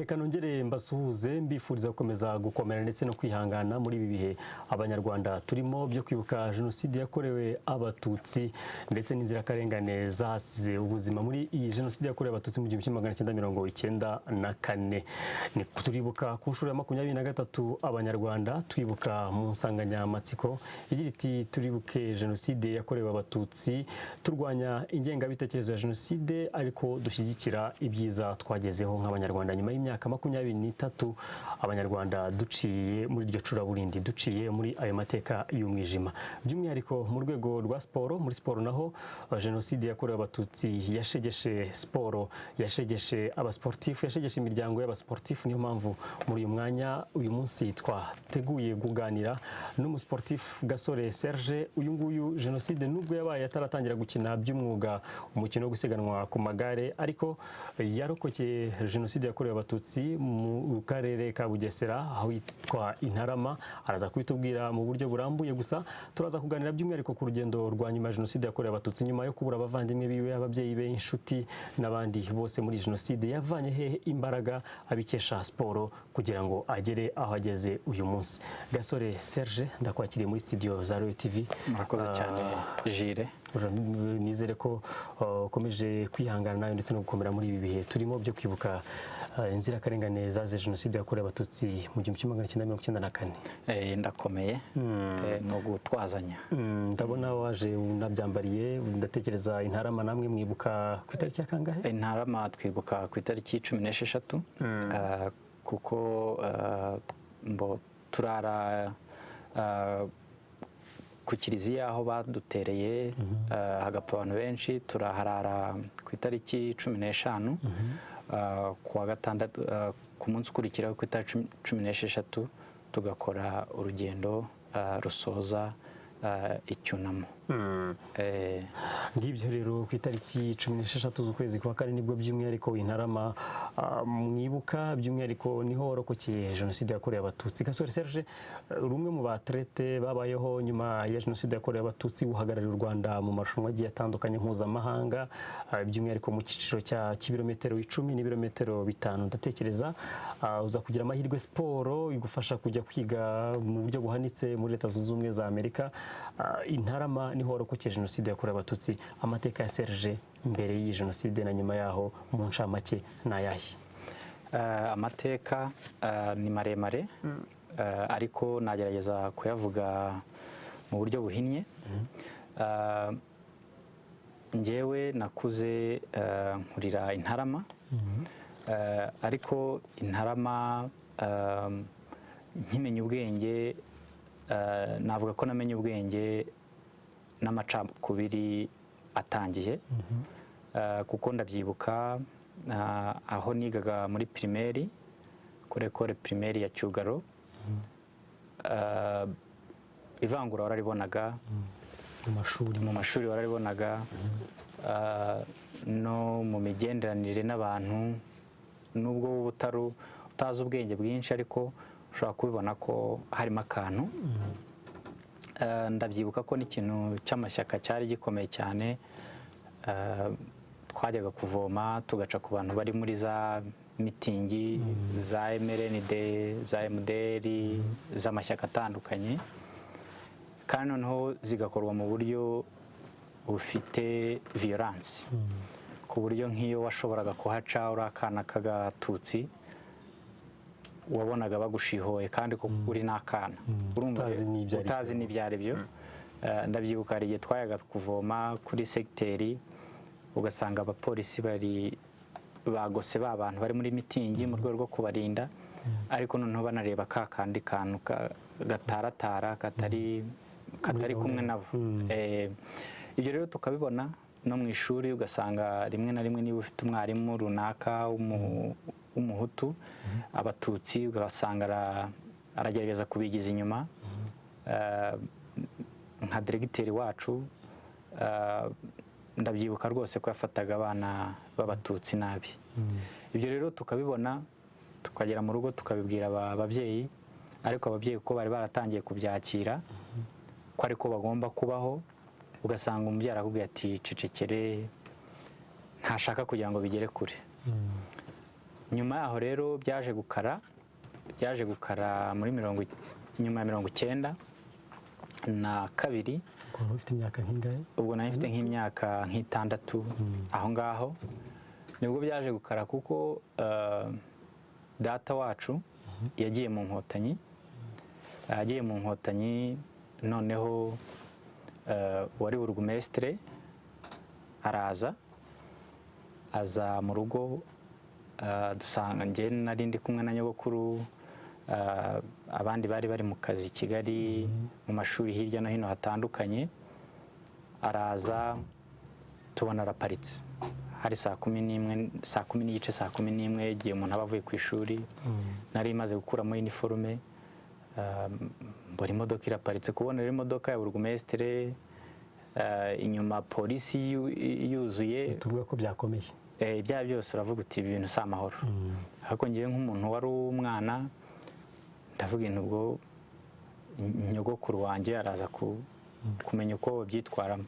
Reka nongere mbasuhuze mbifuriza gukomeza gukomera ndetse no kwihangana muri ibi bihe abanyarwanda turimo byo kwibuka jenoside yakorewe abatutsi ndetse n'inzirakarengane zahasize ubuzima muri iyi jenoside yakorewe abatutsi mu 1994. Ni turibuka ku nshuro ya 23 abanyarwanda twibuka mu nsanganyamatsiko igira iti turibuke jenoside yakorewe abatutsi turwanya ingengabitekerezo ya jenoside ariko dushyigikira ibyiza twagezeho nk'abanyarwanda nyuma y'imyaka 23 abanyarwanda duciye muri iryo curaburindi duciye muri ayo mateka y'umwijima by'umwihariko mu rwego rwa siporo. Muri siporo naho jenoside yakorewe abatutsi yashegeshe siporo, yashegeshe abasportifu, yashegeshe imiryango y'abasportifu. Niyo mpamvu muri uyu mwanya uyu munsi twateguye kuganira n'umusportifu Gasore Serge. Uyu nguyu jenoside nubwo yabaye ataratangira gukina by'umwuga umukino wo gusiganwa ku magare ariko yarokokeye jenoside yakorewe abatutsi mu karere ka Bugesera aho yitwa Intarama. Araza kubitubwira mu buryo burambuye, gusa turaza kuganira by'umwihariko ku rugendo rwa nyuma ya jenoside yakorewe abatutsi nyuma yo kubura abavandimwe biwe, ababyeyi be, inshuti n'abandi bose muri jenoside. Yavanye hehe imbaraga abikesha siporo kugira ngo agere aho ageze uyu munsi. Gasore Serge, ndakwakiriye muri studio za Royal TV. Murakoze cyane Jire. Nizere ko ukomeje kwihangana nayo ndetse no gukomera muri ibi bihe turimo byo kwibuka inzirakarengane zazize jenoside yakorewe abatutsi mu 1994. Ndakomeye no gutwazanya. Ndabona waje unabyambariye, ndatekereza Intarama namwe mwibuka ku itariki ya kangahe? Intarama twibuka ku itariki 16 kuko turara ku kiliziya aho badutereye hagapfa abantu benshi. Turaharara ku itariki 15 kuwa gatandatu ku munsi ukurikiraho ku itariki 16 tugakora urugendo rusoza icyunamo. Ngibyo rero ku itariki 16 z'ukwezi kwa kane nibwo by'umwihariko Intarama mwibuka, by'umwihariko niho warokokeye jenoside yakorewe abatutsi. Gasore Serge, rumwe mu batrete babayeho nyuma ya jenoside yakorewe abatutsi, uhagarariye u Rwanda mu marushanwa agiye atandukanye mpuzamahanga, by'umwihariko mu cyiciro cy'ibirometero 10 n'ibirometero 5. Ndatekereza uza kugira amahirwe siporo igufasha kujya kwiga mu buryo buhanitse muri Leta Zunze Ubumwe za Amerika. Intarama niho warokokeye jenoside yakorewe abatutsi. Amateka ya Serge mbere y'iyi jenoside na nyuma yaho mu ncamake n'ayahe? Amateka ni maremare ariko nagerageza kuyavuga mu buryo buhinnye. Njyewe nakuze nkurira Intarama, ariko Intarama nkimenya ubwenge navuga ko namenye ubwenge n'amacakubiri atangiye, kuko ndabyibuka aho nigaga muri primaire kuri école primaire ya Cyugaro. Ivangura wararibonaga mu mashuri wararibonaga, no mu migenderanire n'abantu. Nubwo utazi ubwenge bwinshi ariko ushobora kubibona ko harimo akantu. Ndabyibuka ko n'ikintu cy'amashyaka cyari gikomeye cyane. Twajyaga kuvoma tugaca ku bantu bari muri za mitingi za MRND, za MDR, z'amashyaka atandukanye, kandi noneho zigakorwa mu buryo bufite violence, ku buryo nk'iyo washoboraga kuhaca uri akana k'agatutsi wabonaga bagushihoye kandi ko uri n'akana utazi n'ibyo ari byo. Ndabyibuka hari igihe twayaga kuvoma kuri segiteri ugasanga abapolisi bagose bantu bari muri mitingi mu rwego rwo kubarinda, ariko noneho banareba ka kandi kantu gataratara katari kumwe nabo. Ibyo rero tukabibona no mu ishuri, ugasanga rimwe na rimwe niba ufite umwarimu runaka w'umuhutu, abatutsi ugasanga aragerageza kubigiza inyuma. Nka diregiteri wacu ndabyibuka rwose ko yafataga abana b'abatutsi nabi. Ibyo rero tukabibona, tukagera mu rugo tukabibwira ababyeyi, ariko ababyeyi ko bari baratangiye kubyakira ko ariko bagomba kubaho. Ugasanga umubyeyi arakubwira ati cecekere, ntashaka kugira ngo bigere kure. nyuma yaho rero byaje gukara muri nyuma ya 1992. Ubwo ufite imyaka nk'ingahe? Ubwo nari mfite nk'imyaka nk'itandatu aho ngaho nibwo byaje gukara kuko data wacu yagiye mu nkotanyi noneho wari burugumesitire aza mu rugo dusanga njye nari ndi kumwe na nyogokuru, abandi bari mu kazi i Kigali mu mashuri hirya no hino hatandukanye. Araza tubona araparitse, hari saa 10:10 igihe umuntu aba avuye ku ishuri. Nari imaze gukuramo uniforme, mbona imodoka iraparitse. Kubona rero imodoka ya burugumesitire, inyuma polisi yuzuye, tuvuga ko byakomeye. Ibyaha byose uravuga uti ibintu si amahoro. Ariko ngewe nk'umuntu wari umwana ndavuga ubwo nyogokuru wanjye araza kumenya uko babyitwaramo.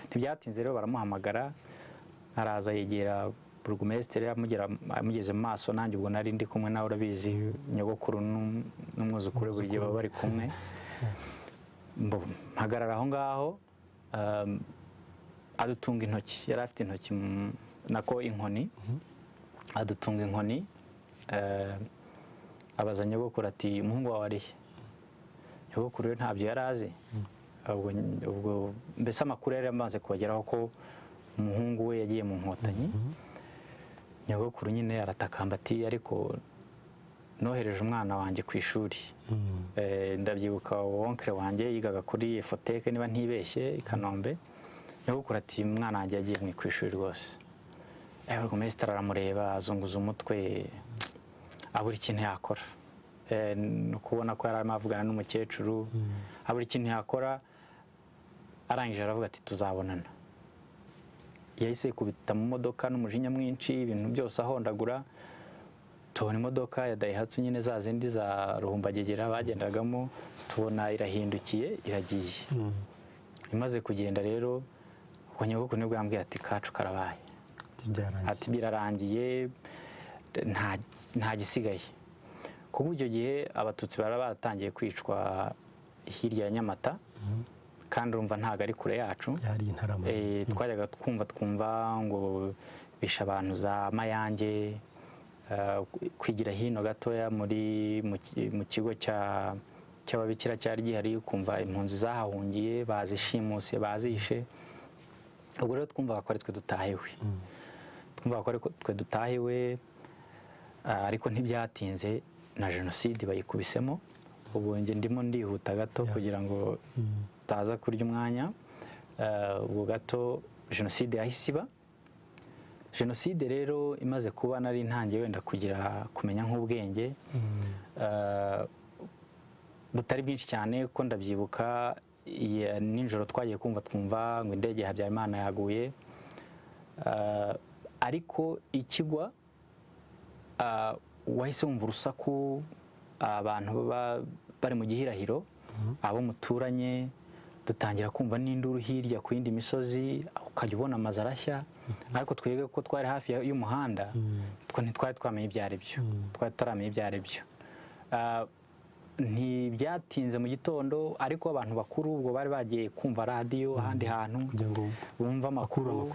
Ntibyatinze rero baramuhamagara, araza yegera burugumesitire, amugeze mu maso. Nanjye ubwo nari ndi kumwe nawe, urabizi nyogokuru n'umwuzukuru buri gihe baba bari kumwe. Mpagarara aho ngaho, adutunga intoki, yari afite intoki nako inkoni, adutunga inkoni. Abaza nyogokuru ati umuhungu wawe arihe? Nyogokuru rero ntabyo yari azi. Ubwo mbese amakuru yari amaze kubageraho ko umuhungu we yagiye mu nkotanyi. Nyogokuru nyine aratakamba ati ariko nohereje umwana wanjye ku ishuri. Ndabyibuka wonkere wanjye yigaga kuri Efoteke niba ntibeshye i Kanombe. Nyogokuru ati umwana wanjye yagiye ku ishuri rwose. Burugumesitire aramureba, azunguza umutwe, abura ikintu yakora. Kubona ko yari arimo avugana n'umukecuru, abura ikintu yakora. Arangije aravuga ati tuzabonana. Yahise yikubita mu modoka n'umujinya mwinshi, ibintu byose ahondagura. Tubona imodoka ya Daihatsu nyine za zindi za Ruhumbagegera bagenderagamo, tubona irahindukiye iragiye. Imaze kugenda rero, ubwo nyogokuru nibwo yambwiye ati kacu karabaye, ati birarangiye nta gisigaye. Kuko icyo gihe abatutsi bari batangiye kwicwa hirya ya Nyamata, kandi urumva ntabwo ari kure yacu. Twajyaga twumva ngo bishe abantu za Mayange, kwigira hino gatoya mu kigo cy'ababikira cyari gihari, ukumva impunzi zahahungiye, bazishimuse, bazishe. Ubwo rero twumvaga ko ari twe dutahiwe. Ariko ntibyatinze na jenoside bayikubisemo. Ubu njye ndimo ndihuta gato kugira ngo taza kurya umwanya. Ubwo gato jenoside yahise iba. Jenoside rero imaze kuba, nari ntangiye wenda kumenya nk'ubwenge butari bwinshi cyane, kuko ndabyibuka nijoro twagiye twumva ngo indege ya Habyarimana yaguye. Ariko ikigwa wahise wumva urusaku, abantu bari mu gihirahiro, abo muturanye, dutangira kumva n'induru hirya ku yindi misozi, ukajya ubona amazu arashya. Ariko twebwe ko twari hafi y'umuhanda, ntitwari twamenye ibyo ari byo, twari tutaramenye ibyo ari byo. Ntibyatinze mu gitondo, ariko abantu bakuru ubwo bari bagiye kumva radiyo ahandi hantu, bumva amakuru.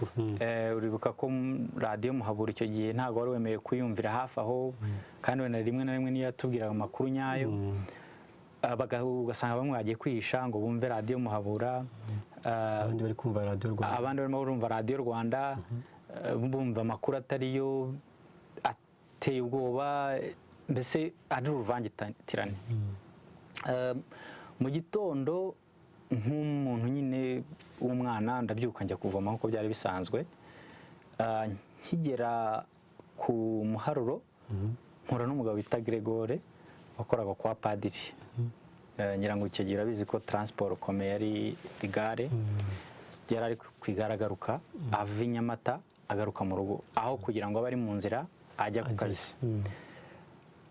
Uribuka ko radiyo Muhabura icyo gihe ntabwo wari wemewe kuyumvira hafi aho, kandi wenda rimwe na rimwe niyo yatubwiraga amakuru nyayo. Ugasanga bamwe bagiye kwihisha ngo bumve radiyo Muhabura, abandi bari kumva radiyo Rwanda, abandi barimo barumva radiyo Rwanda, bumva amakuru atariyo, ateye ubwoba, mbese ari uruvangitirane. Mu gitondo nk'umuntu nyine w'umwana, ndabyuka njya kuvoma nk'uko byari bisanzwe. Nkigera ku muharuro, mpura n'umugabo bita Gregore wakoraga kwa padiri. Ngira ngo icyo gihe urabizi ko transport komeye ari igare. Yari ari ku igare agaruka, ava i Nyamata agaruka mu rugo, aho kugira ngo abe ari mu nzira ajya ku kazi.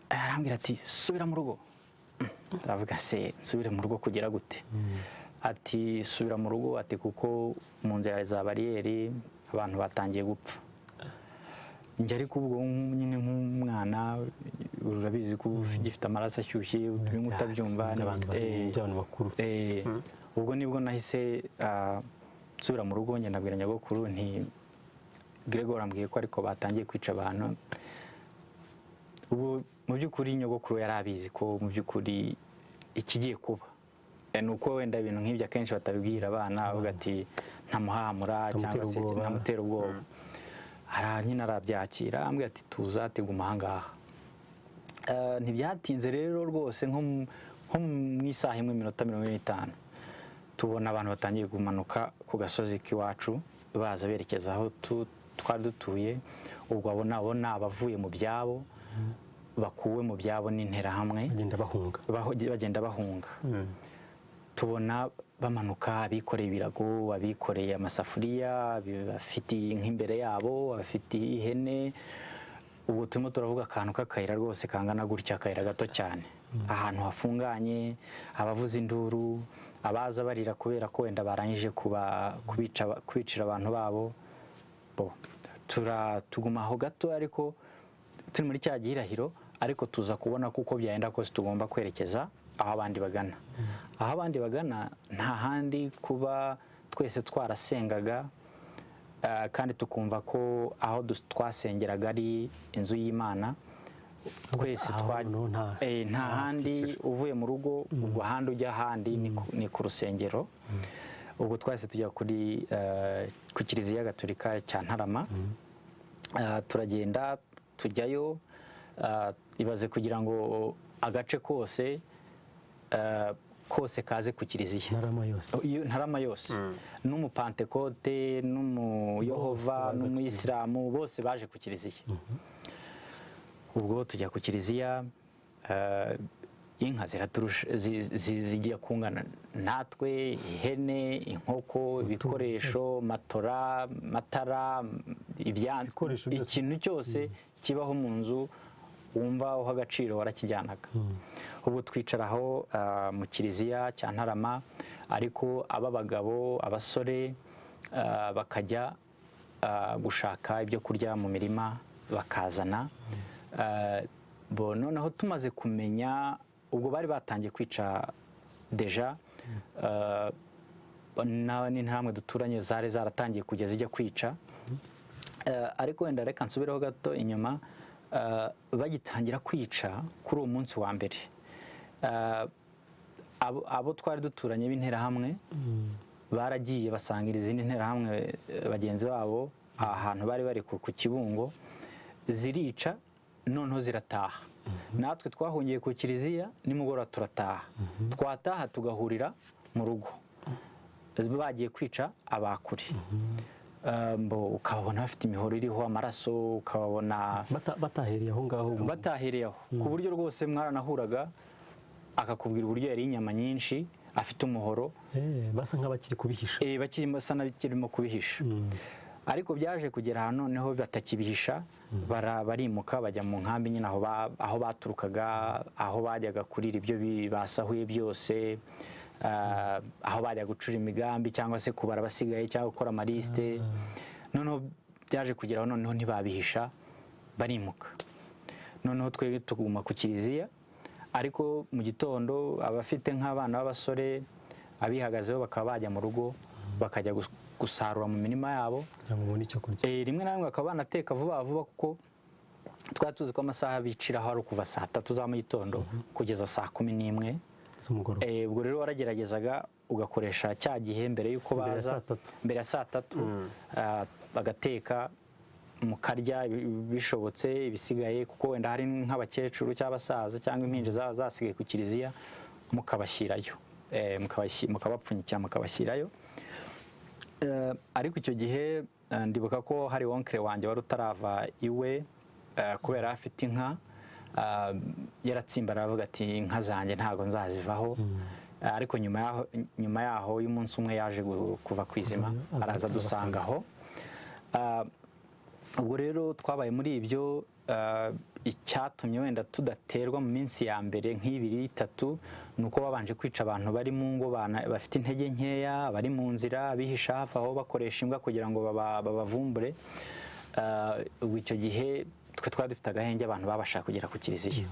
Arambwira ati subira mu rugo. Ndavuga se nsubire mu rugo kugira gute? Ati subira mu rugo, ati kuko mu nzira za bariyeri abantu batangiye gupfa. njye ariko ubwo nyine nk'umwana urabizi ko gifite amaraso ashyushye bimwe utabyumva abantu bakuru. ubwo nibwo nahise nsubira mu rugo njye nabwira nyogokuru nti Gregor ambwiye ko ariko batangiye kwica abantu. Ubu mu by'ukuri nyogokuru yari abizi ko mu by'ukuri ikigiye kuba ni uko wenda ibintu nk'ibyo akenshi batabibwira abana bavuga ati ntamuhamura cyangwa se ntamutera ubwoba. Nyine arabyakira ambwira ati tuza teguma aha ngaha. Ntibyatinze rero rwose nko mu isaha imwe minota 45 tubona abantu batangiye kumanuka ku gasozi k'iwacu baza berekeza aho twari dutuye. Ubwo abona abavuye mu byabo bakuwe mu byabo n'interahamwe bagenda bahunga. Tubona bamanuka abikoreye ibirago, abikoreye amasafuriya, bafite nk'imbere yabo, bafite ihene. Ubu turimo turavuga akantu k'akayira rwose kangana gutya, akayira gato cyane, ahantu hafunganye, abavuza induru, abaza barira kubera ko wenda barangije kubicira abantu babo. Tuguma aho gato ariko turi muri cya gihirahiro, ariko tuza kubona kuko byagenda kose tugomba kwerekeza aho abandi bagana. Aho abandi bagana nta handi kuba twese twarasengaga kandi tukumva ko aho twasengeraga ari inzu y'Imana. Twese nta handi uvuye mu rugo ubwo ahandi ujya ahandi ni ku rusengero. Ubwo twese tujya ku Kiliziya Gatolika cya Ntarama. Turagenda tujyayo, ibaze kugira ngo agace kose kaze ku Kiliziya. Ntarama yose n'umupantekote n'umuyehova n'umuyisilamu bose baje ku Kiliziya. Ubwo tujya ku Kiliziya, inka zijya kungana natwe, ihene, inkoko, ibikoresho, matora, matara, ikintu cyose kibaho mu nzu wumva uha agaciro warakijyanaga. Ubu twicaraho mu Kiliziya cya Ntarama, ariko ab'abagabo, abasore bakajya gushaka ibyo kurya mu mirima bakazana. Noneho tumaze kumenya, ubwo bari batangiye kwica deja, n'intambwe duturanye zari zaratangiye kujya zijya kwica. Ariko wenda reka nsubireho gato inyuma. Bagitangira kwica kuri uwo munsi wa mbere, abo twari duturanye b'interahamwe baragiye basangira izindi nterahamwe bagenzi babo ahantu bari bari ku Kibungo, zirica noneho zirataha. Natwe twahungiye ku Kiliziya, nimugoroba turataha. Twataha tugahurira mu rugo, bagiye kwica abakuri. Ukabona bafite imihoro iriho amaraso, ukabona batahereye aho ngaho, ku buryo rwose mwaranahuraga akakubwira uburyo yari inyama nyinshi, afite umuhoro, basa nk'abakiri kubihisha. Basa n'abakirimo kubihisha. Ariko byaje kugera ahantu noneho batakibihisha, barimuka bajya mu nkambi nyine aho baturukaga, aho bajyaga kurira ibyo basahuye byose, aho bajya gucura imigambi cyangwa se kubara abasigaye cyangwa gukora amalisite. Noneho byaje kugeraho noneho ntibabihisha, barimuka. Noneho twebwe tuguma ku Kiliziya, ariko mu gitondo abafite nk'abana b'abasore abihagazeho bakaba bajya mu rugo bakajya gusarura mu mirima yabo. Rimwe na rimwe bakaba banateka vuba vuba, kuko twari tuzi ko amasaha biciraho ari kuva saa 3 za mu gitondo kugeza saa 11 z'umugoroba. Ubwo rero warageragezaga ugakoresha cya gihe mbere y'uko baza, mbere ya saa 3 bagateka mukarya bishobotse ibisigaye, kuko wenda hari nk'abakecuru cyangwa abasaza cyangwa impinja zasigaye ku Kiliziya, mukabashyirayo, mukabapfunyikira mukabashyirayo. Ariko icyo gihe ndibuka ko hari wonkere wanjye wari utarava iwe, kubera afite inka, yaratsimbara aravuga ati inka zanjye ntabwo nzazivaho. Ariko nyuma yaho y'umunsi umwe yaje kuva ku izima, araza dusanga aho. Ubwo rero twabaye muri ibyo. Icyatumye wenda tudaterwa mu minsi ya mbere nk'ibiri itatu, ni uko babanje kwica abantu bari mu ngo, bafite intege nkeya, bari mu nzira bihisha hafi aho bakoresha imbwa kugira ngo babavumbure. ubwo icyo gihe twe twari dufite agahenge abantu babashaka kugera ku kiliziya,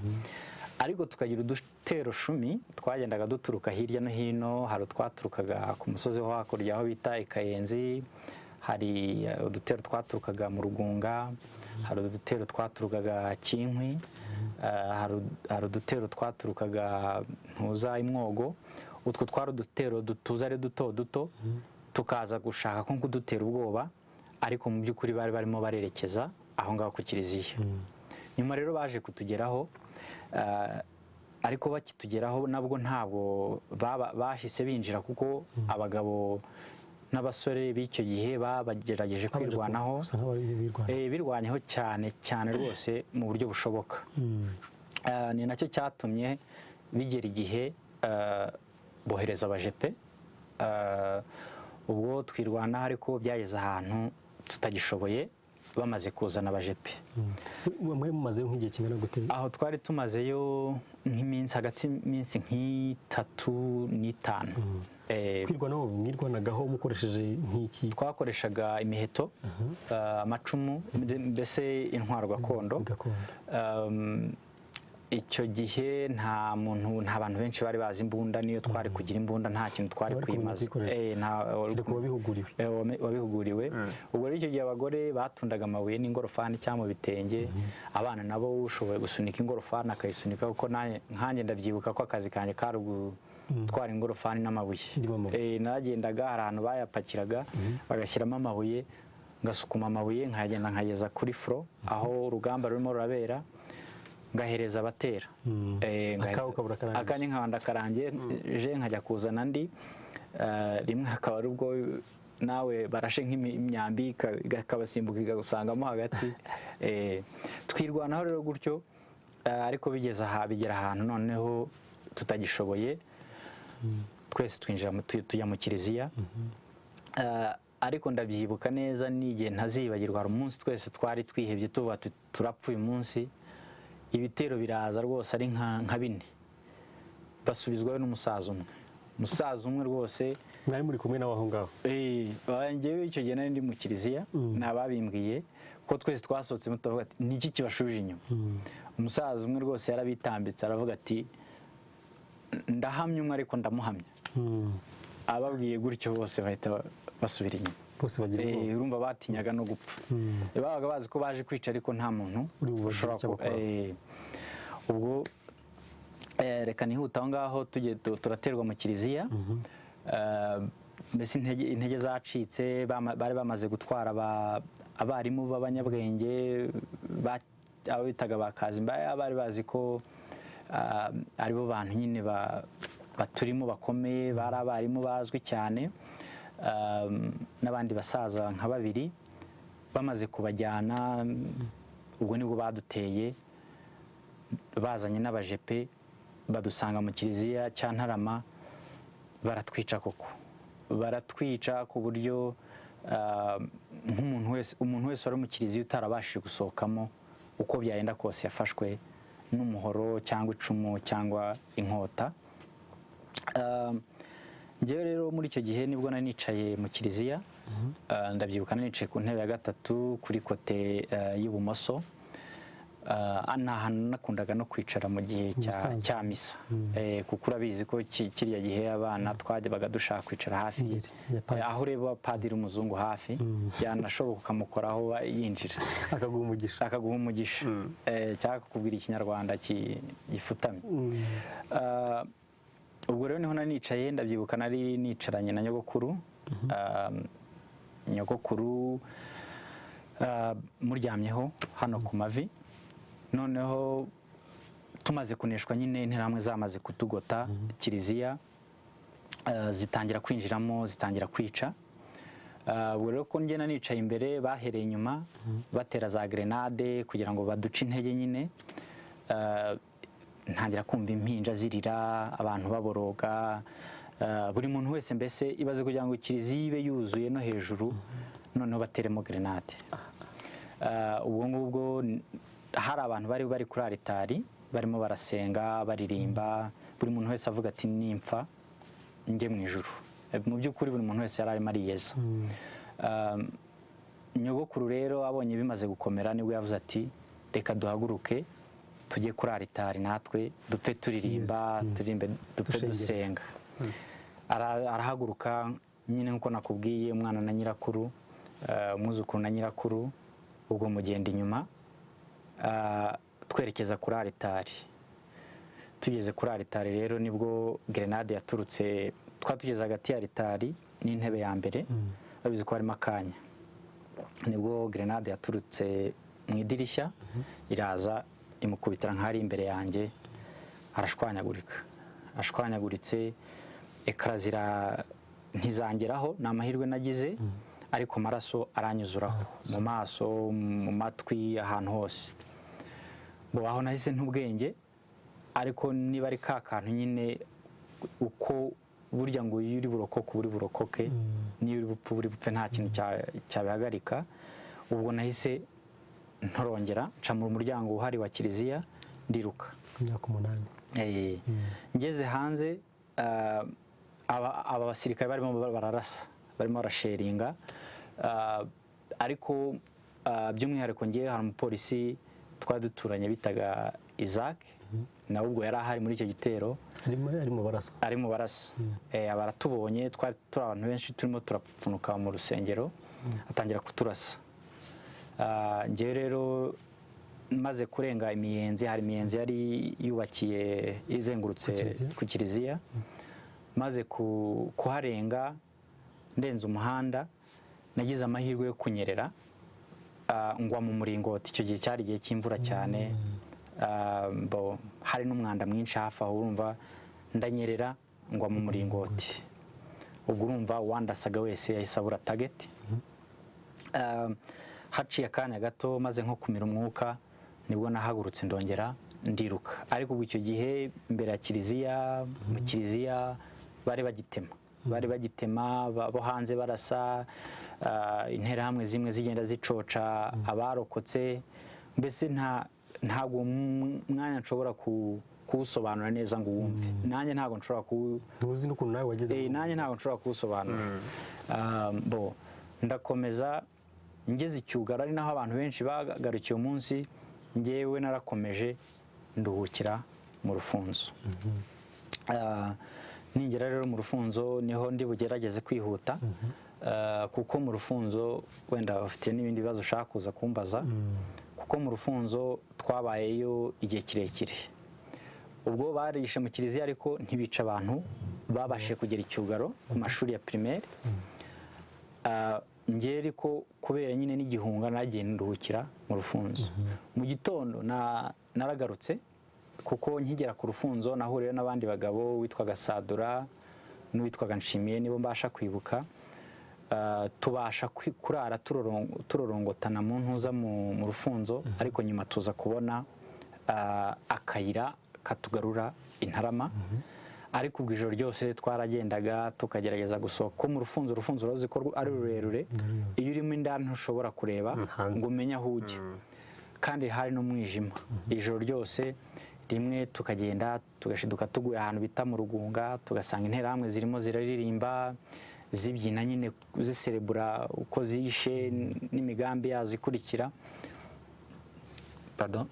ariko tukagira udutero shumi twagendaga duturuka hirya no hino. Hari utwaturukaga ku musozi wo hakurya aho bita i Kayenzi, hari udutero twaturukaga mu Rugunga, hari udutero twaturukaga Kinkwi, hari udutero twaturukaga ntuza Imwogo. Utwo twari udutero dutuza ari duto duto, tukaza gushaka ko kudutera ubwoba, ariko mu by'ukuri bari barimo barerekeza aho ngaho ku kiliziya. Nyuma rero baje kutugeraho, ariko bakitugeraho nabwo ntabwo bahise binjira, kuko abagabo n'abasore b'icyo gihe bagerageje kwirwanaho, birwanyeho cyane cyane rwose mu buryo bushoboka. Ni nacyo cyatumye bigera igihe bohereza abajepe, ubwo twirwanaho, ariko byageze ahantu tutagishoboye bamaze kuzana abajepe. Mwe mumazeyo nk'igihe kingana gute? Aho twari tumazeyo nk'iminsi, hagati y'iminsi nk'itatu n'itanu. Kwirwanaho mwirwanagaho mukoresheje nk'iki? Twakoreshaga imiheto, amacumu, mbese intwaro gakondo. Icyo gihe nta bantu benshi bari bazi imbunda, niyo twari kugira imbunda nta kintu twari kwimaza, wabihuguriwe. Ubwo rero icyo gihe abagore batundaga amabuye n'ingorofani cyangwa mu bitenge, abana nabo ushoboye gusunika ingorofani akayisunika, kuko nkanjye ndabyibuka ko akazi kanjye kari gutwara ingorofani n'amabuye. Nagendaga hari ahantu bayapakiraga bagashyiramo amabuye, ngasukuma amabuye nkagenda nkageza kuri furo aho urugamba rurimo rurabera, ngahereza abatera. Akanya nkaba ndakarangiye nkajya kuzana andi, rimwe hakaba ari ubwo nawe barashe nk'imyambi ikabasimbuka ikagusangamo hagati. Twirwanaho rero gutyo, ariko bigera ahantu noneho tutagishoboye, twese tujya mu kiliziya. Ariko ndabyibuka neza, n'igihe ntazibagirwa, hari umunsi twese twari twihebye tuvuga turapfa uyu munsi. Ibitero biraza rwose ari nka bine, basubizwayo n'umusaza umwe rwose. Mwari muri kumwe nawe aho ngaho? Njyewe icyo gihe nari ndi mu kiliziya, nababimbwiye ko twese twasohotse tuvuga ati niki kibashubije inyuma. Umusaza umwe rwose yarabitambitse aravuga ati ndahamya umwe ariko ndamuhamya. Ababwiye gutyo bose bahita basubira inyuma. Urumva batinyaga no gupfa, babaga bazi ko baje kwica, ariko nta muntu ushobora kuba. Ubwo reka nihute aho ngaho, turaterwa mu kiliziya. Mbese intege zacitse, bari bamaze gutwara abarimu b'abanyabwenge, abo bitaga ba Kazimba, bari bazi ko aribo bantu nyine baturimo bakomeye, bari abarimu bazwi cyane. N'abandi basaza nka babiri, bamaze kubajyana, ubwo nibwo baduteye, bazanye n'abajepe, badusanga mu kiliziya cya Ntarama, baratwica koko. Baratwica ku buryo umuntu wese wari mu kiliziya utarabashije gusohokamo, uko byagenda kose yafashwe n'umuhoro cyangwa icumu cyangwa inkota. Njyewe rero muri icyo gihe nibwo nari nicaye mu kiliziya, ndabyibuka nicaye ku ntebe ya gatatu kuri kote y'ibumoso. Ni ahantu nakundaga no kwicara mu gihe cya misa, kuko urabizi ko kiriya gihe abana twajyaga dushaka kwicara hafi, aho ureba padiri umuzungu hafi, byanashoboka ukamukoraho yinjira akaguha umugisha, cyangwa akakubwira ikinyarwanda gifutamye. Ubwo rero niho nari nicaye, ndabyibuka nari nicaranye na nyogokuru. Nyogokuru muryamyeho hano ku mavi, noneho tumaze kuneshwa nyine, interahamwe zamaze kutugota kiliziya, zitangira kwinjiramo, zitangira kwica. Ubwo rero ko njye nicaye imbere, bahereye inyuma batera za grenade kugira ngo baduce intege nyine. Ntangira kumva impinja zirira, abantu baboroga, buri muntu wese mbese ibaze kugira ngo kiliziya ibe yuzuye no hejuru, noneho bateremo grenade. Ubwo ngubwo hari abantu bari kuri aritari, barimo barasenga, baririmba, buri muntu wese avuga ati nimpfa njye mu ijuru. Mu by'ukuri buri muntu wese yari arimo ariyeza. nyogokuru rero abonye bimaze gukomera nibwo yavuze ati reka duhaguruke tujye kuri aritari natwe dupfe turirimba dupfe dusenga. Arahaguruka nyine nk'uko nakubwiye, umwana na nyirakuru, umwuzukuru na nyirakuru, ubwo mugenda inyuma twerekeza kuri aritari. Tugeze kuri aritari rero nibwo grenade yaturutse, twatugeze hagati ya aritari n'intebe ya mbere, babizi ko harimo akanya, nibwo grenade yaturutse mu idirishya iraza imukubitira nk'ari imbere yanjye, ashwanyaguritse, ekara ntizangeraho, ni amahirwe nagize, ariko amaraso aranyuzuraho mu maso, mu matwi, ahantu hose. Aho nahise ntubwenge, ariko niba ari ka kantu nyine uko burya ngo iyo uri burokoke uri burokoke, niyo uri bupfe uri bupfe, nta kintu cyabihagarika. Ubwo nahise ntorongera nca mu muryango uhari wa kiliziya ndiruka. Imyaka 8. Ngeze hanze, aba basirikare barimo bararasa, barimo barasheringa, ariko by'umwihariko ngewe hari umupolisi twari duturanye bitaga Isaac, nawe ubwo yari ahari muri icyo gitero, arimo barasa. Baratubonye, twari turi abantu benshi turimo turapfunuka mu rusengero, atangira kuturasa. Ngewe rero maze kurenga imiyenzi, hari imiyenzi yari yubakiye izengurutse ku kiliziya, maze kuharenga ndenze umuhanda, nagize amahirwe yo kunyerera, ngwa mu muringoti. Icyo gihe cyari igihe cy'imvura cyane, hari n'umwanda mwinshi hafi aho, urumva ndanyerera ngwa mu muringoti. Ubwo urumva uwandasaga wese yahise abura target. Haciye akanya gato maze nko kumira umwuka, nibwo nahagurutse ndongera ndiruka. Ariko ubwo icyo gihe imbere ya kiliziya, mu kiliziya bari bagitema, bo hanze barasa, interahamwe zimwe zigenda zicoca abarokotse. Mbese ntabwo umwanya nshobora kuwusobanura neza ngo uwumve. Nanjye ntabwo nshobora ntuzi n'ukuntu nawe wageze. Nanjye ntabwo nshobora kuwusobanura. Ndakomeza ngeze icyugaro, ari naho abantu benshi bagarukiye umunsi, ngewe narakomeje nduhukira mu rufunzo. Ningera rero mu rufunzo niho ndi bugerageze kwihuta, kuko mu rufunzo wenda bafite n'ibindi bibazo ushaka kuza kumbaza, kuko mu rufunzo twabayeyo igihe kirekire. Ubwo barishe mu kiliziya ariko ntibica abantu, babashije kugera icyugaro ku mashuri ya primaire. Ngewe ariko kubera nyine n'igihunga nagiye nduhukira mu rufunzo. Mu gitondo naragarutse, kuko nkigera ku rufunzo nahuriye n'abandi bagabo, witwaga Sadura n'uwitwaga Nshimiye, nibo mbasha kwibuka. Tubasha kurara turorongotana mu ntuza mu rufunzo, ariko nyuma tuza kubona akayira katugarura Intarama. Ariko ubwo ijoro ryose twaragendaga tukagerageza gusohoka, ko mu rufunzo uruzi ko ari rurerure, iyo urimo indani ntushobora kureba ngo umenye aho ujya, kandi hari n'umwijima. Ijoro ryose rimwe tukagenda tugashiduka tuguye ahantu bita mu Rugunga, tugasanga interahamwe zirimo ziraririmba, zibyina nyine ziserebura uko zishe n'imigambi yazo ikurikira.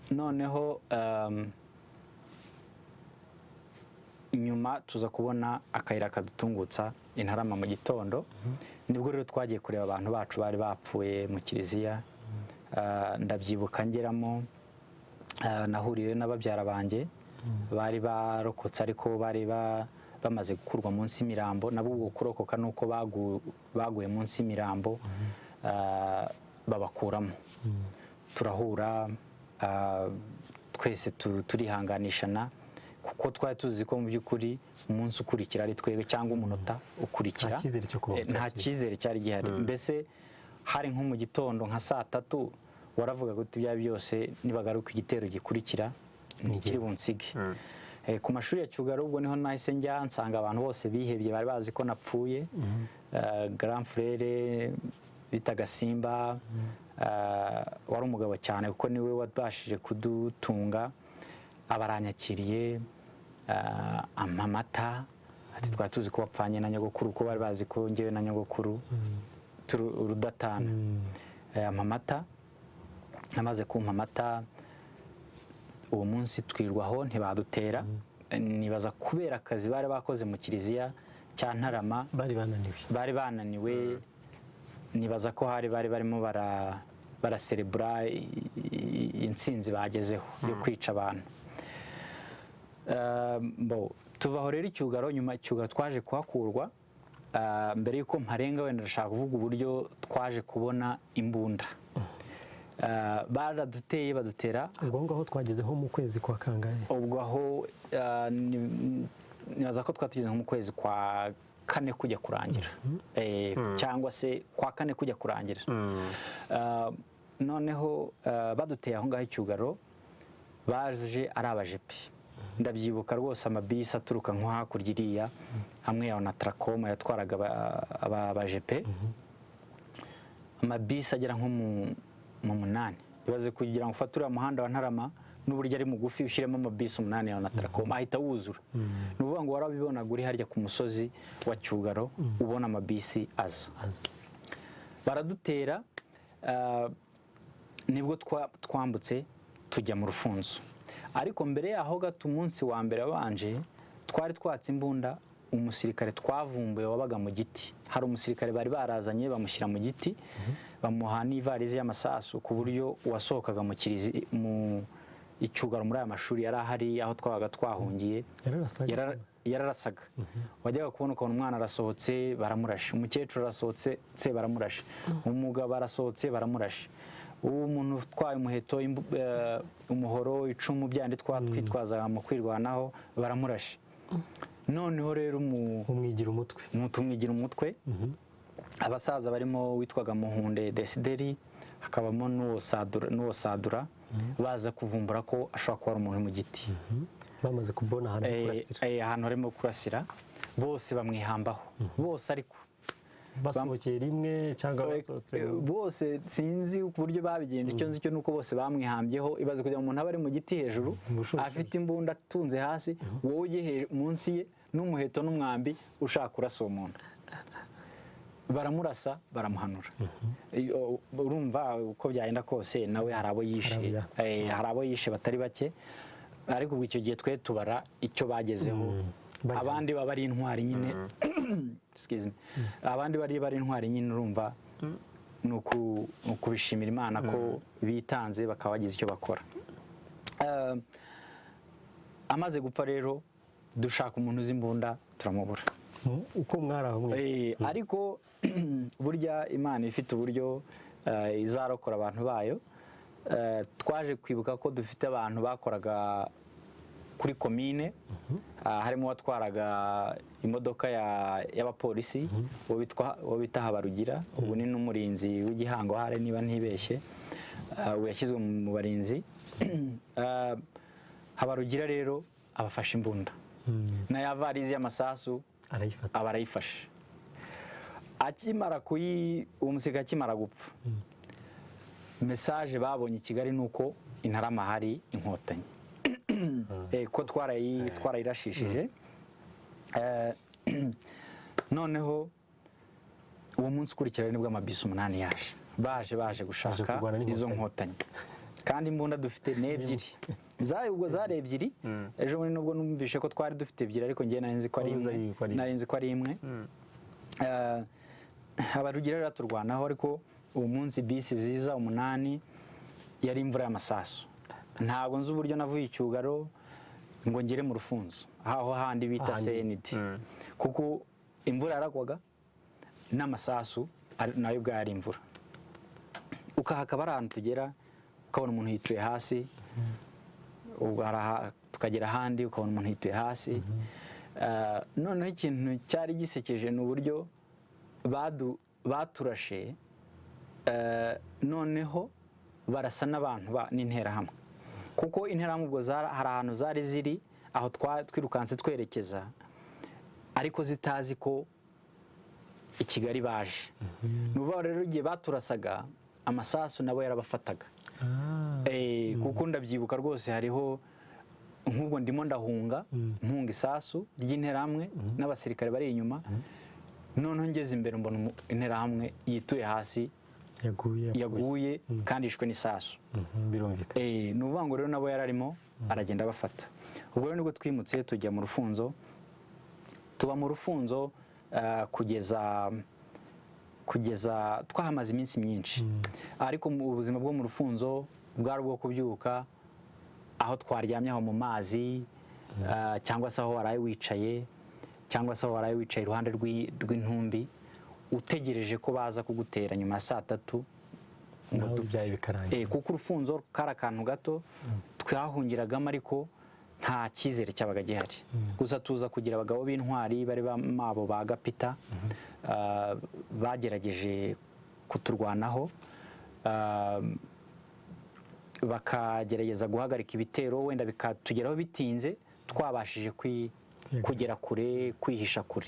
Noneho nyuma tuza kubona akayira kadutungutsa Intarama mu gitondo. Nibwo rero twagiye kureba abantu bacu bari bapfuye mu kiliziya. Ndabyibuka ngeramo, nahuriye n'ababyara banjye bari barokotse, ariko bari bamaze gukurwa munsi y'imirambo. Nabo ubwo kurokoka nuko baguye munsi y'imirambo, babakuramo. Turahura, twese turihanganishana, kuko twari tuzi ko mu by'ukuri umunsi ukurikira ari twebwe, cyangwa umunota ukurikira. Nta cyizere cyari gihari. Mbese hari nko mu gitondo nka 3:00 waravuga ko ibya byose nibagaruka igitero gikurikira ntikiri bunsige. Ku mashuri ya Cyugaro ubwo niho nahise njya nsanga abantu bose bihebye, bari bazi ko napfuye. Grand frère bitaga Simba, wari umugabo cyane kuko niwe wabashije kudutunga, abaranyakiriye, amamata, ati twari tuzi ko wapfanye na nyogokuru, ko bari bazi ko ngewe na nyogokuru urudatana. amata, amaze kumpa amata uwo munsi twirwaho ntibadutera. Nibaza kubera akazi bari bakoze mu kiliziya cya Ntarama, bari bananiwe. Nibaza ko bari barimo baraserebura intsinzi bagezeho yo kwica abantu. Tuvaho rero Icyugaro. Nyuma Icyugaro twaje kuhakurwa. Mbere y'uko mparenga wenda ndashaka kuvuga uburyo twaje kubona imbunda. Baraduteye badutera. Ubwo ngaho twagezeho mu kwezi kwa kangahe? Ubwo aho nibaza ko twatugeze nko mu kwezi kwa 4 kujya kurangira, cyangwa se kwa 4 kujya kurangira. Noneho baduteye aho ngaho Icyugaro, baje ari abajepi. Ndabyibuka rwose amabisi aturuka nko hakurya iriya, hamwe ya Onatracom yatwaraga abajepe. Amabisi agera nko mu 8. Ibaze kugira ngo ufature umuhanda wa Ntarama n'uburyo ari mugufi ushyiremo amabisi 8 ya Onatracom ahita wuzura. Ni ukuvuga ngo warabibonaga uri harya ku musozi wa Cyugaro ubona amabisi aza. Baradutera, nibwo twambutse tujya mu Rufunzo. Ariko mbere yaho gato umunsi wa mbere wabanje twari twatse imbunda umusirikare twavumbuye wabaga mu giti. Hari umusirikare bari barazanye bamushyira mu giti, bamuha n'ivarizi y'amasasu ku buryo uwasohokaga mu kiliziya mu Icyugaro muri aya mashuri yari ahari aho twabaga twahungiye yararasaga. Wajyaga kubona ukabona umwana arasohotse baramurashe, umukecuru arasohotse baramurashe, umugabo arasohotse baramurashe, umuntu utwaye umuheto, umuhoro, icumu, byandi twitwazaga mu kwirwanaho baramurashe. Noneho rero tumwigira umutwe. Abasaza barimo witwaga Muhunde Desideri, hakabamo n'uwo Sadura, baza kuvumbura ko ashobora kuba ari umuntu mu giti. Bamaze kubona ahantu harimo kurasira, bose bamwihambaho. Bose ariko basohokeye rimwe cyangwa basohotse bose, sinzi uburyo babigenje. Icyo nzi cyo nuko bose bamwihambyeho. Ibaze kugira ngo umuntu abe ari mu giti hejuru afite imbunda atunze hasi, wowe ujye munsi ye n'umuheto n'umwambi ushaka kurasa uwo muntu. Baramurasa baramuhanura. Urumva uko byagenda kose nawe hari abo yishe batari bake. Ariko ubwo icyo gihe twe tubara icyo bagezeho. Abandi baba ari intwari nyine. Abandi bari intwari nyine. Urumva ni ukubishimira Imana ko bitanze bakaba bagize icyo bakora. Amaze gupfa rero dushaka umuntu uzi imbunda turamubura. Uko mwarahamwe. Ariko burya Imana ifite uburyo izarokora abantu bayo. Twaje kwibuka ko dufite abantu bakoraga kuri komine, harimo watwaraga imodoka y'abapolisi, uwo bita Habarugira, ubu ni n'umurinzi w'Igihango hare niba ntibeshye, ubu yashyizwe mu barinzi. Habarugira rero abafashe imbunda na ya varizi y'amasasu aba arayifashe. Uwo musirikare akimara gupfa, mesaje babonye i Kigali ni uko i Ntarama hari inkotanyi, ko twarayirashishije. Noneho uwo munsi ukurikira nibwo amabisi 8 baje gushaka izo nkotanyi. Kandi imbunda dufite n'ebyiri, ubwo zari ebyiri. Ejo bundi nubwo numvishe ko twari dufite ebyiri, ariko njye nari nzi ko ari imwe. Habarugira rero turwanaho, ariko uwo munsi bisi ziza 8 yari imvura y'amasasu. Ntabwo nzi uburyo navuye Icyugaro ngo ngere mu Rufunzo, aho handi bita CND, kuko imvura yaragwaga n'amasasu nayo bwari imvura. Ukahakaba ari ahantu tugera ukabona umuntu yituye hasi, tukagera ahandi ukabona umuntu yituye hasi. Noneho ikintu cyari gisekeje ni uburyo baturashe, noneho barasa n'abantu n'interahamwe, kuko interahamwe ubwo hari ahantu zari ziri aho twirukanse twerekeza, ariko zitazi ko i Kigali baje. Ni ukuvuga rero igihe baturasaga amasasu nabo yarabafataga. Kuko ndabyibuka rwose, hariho nk'ubwo ndimo ndahunga isasu ry'interahamwe n'abasirikare bari inyuma, noneho ngeze imbere mbona interahamwe yituye hasi yaguye kandi yishwe n'isasu. Birumvikana. Ni ukuvuga ngo rero nabo yararimo aragenda abafata. Ubwo rero nibwo twimutse tujya mu Rufunzo, tuba mu Rufunzo kugeza twahamaze iminsi myinshi, ariko mu buzima bwo mu Rufunzo bwari ubwo kubyuka aho twaryamye aho mu mazi, cyangwa se aho waraye wicaye, cyangwa se aho waraye wicaye iruhande rw'intumbi utegereje ko baza kugutera nyuma ya 3:00 ngo dupfe. Kuko Urufunzo kari akantu gato twahungiragamo, ariko nta cyizere cyabaga gihari. Gusa tuza kugira abagabo b'intwari bari bamabo ba Gapita, bagerageje kuturwanaho, bakagerageza guhagarika ibitero, wenda bikatugeraho bitinze, twabashije kugera kure, kwihisha kure.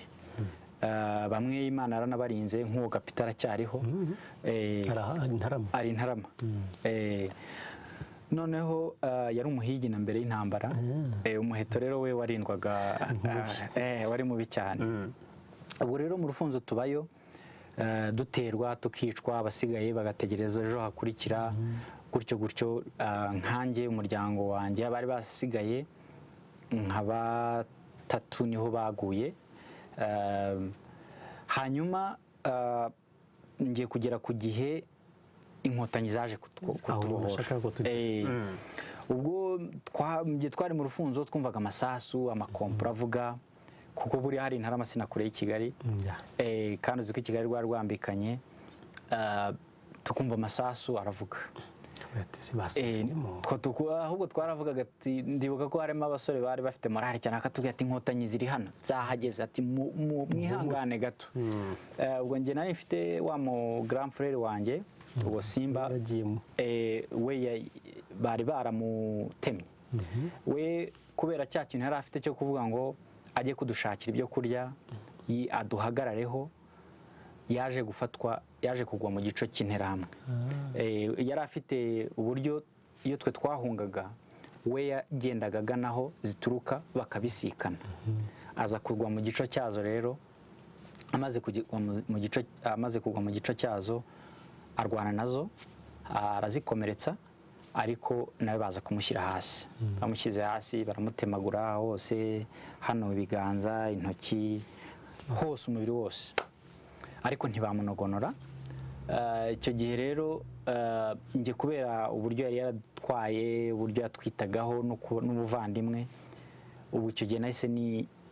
Bamwe Imana yaranabarinze, nk'uwo Gapita aracyariho, ari Ntarama. Noneho yari umuhigi na mbere y'intambara, umuheto rero we warindwaga, wari mubi cyane. Ubwo rero mu Rufunzo tubayo, duterwa tukicwa, abasigaye bagategereza ejo hakurikira, gutyo gutyo. Nkanjye umuryango wanjye bari basigaye nka 3 niho baguye. Hanyuma ngiye kugera ku gihe inkotanyi zaje kutubohora. Ubwo twari mu Rufunzo twumvaga amasasu, amakompura avuga, kuko buri hari Ntarama sinakure y'i Kigali, kandi uzi ko i Kigali rwari rwambikanye, tukumva amasasu aravuga. Ahubwo twaravugaga ati, ndibuka ko harimo abasore bari bafite morale cyane, akatubwira ati inkotanyi ziri hano zahageze, ati mwihangane gato. Ubwo njye nari mfite wa mu grand frère wanjye uwo Simba, we bari baramutemye. We kubera cya kintu yari afite cyo kuvuga ngo ajye kudushakira ibyo kurya aduhagarareho, yaje kugwa mu gico cy'Interahamwe. Yari afite uburyo iyo twe twahungaga, we yagendaga aganaho zituruka bakabisikana, aza kugwa mu gico cyazo. Rero amaze kugwa mu gico cyazo, arwana nazo, arazikomeretsa, ariko nawe baza kumushyira hasi. Bamushyize hasi, baramutemagura hose, hano mu biganza, intoki, hose, umubiri wose, ariko ntibamunogonora. Icyo gihe rero njye kubera uburyo yari yaratwaye, uburyo yatwitagaho n'ubuvandimwe, ubu icyo gihe nahise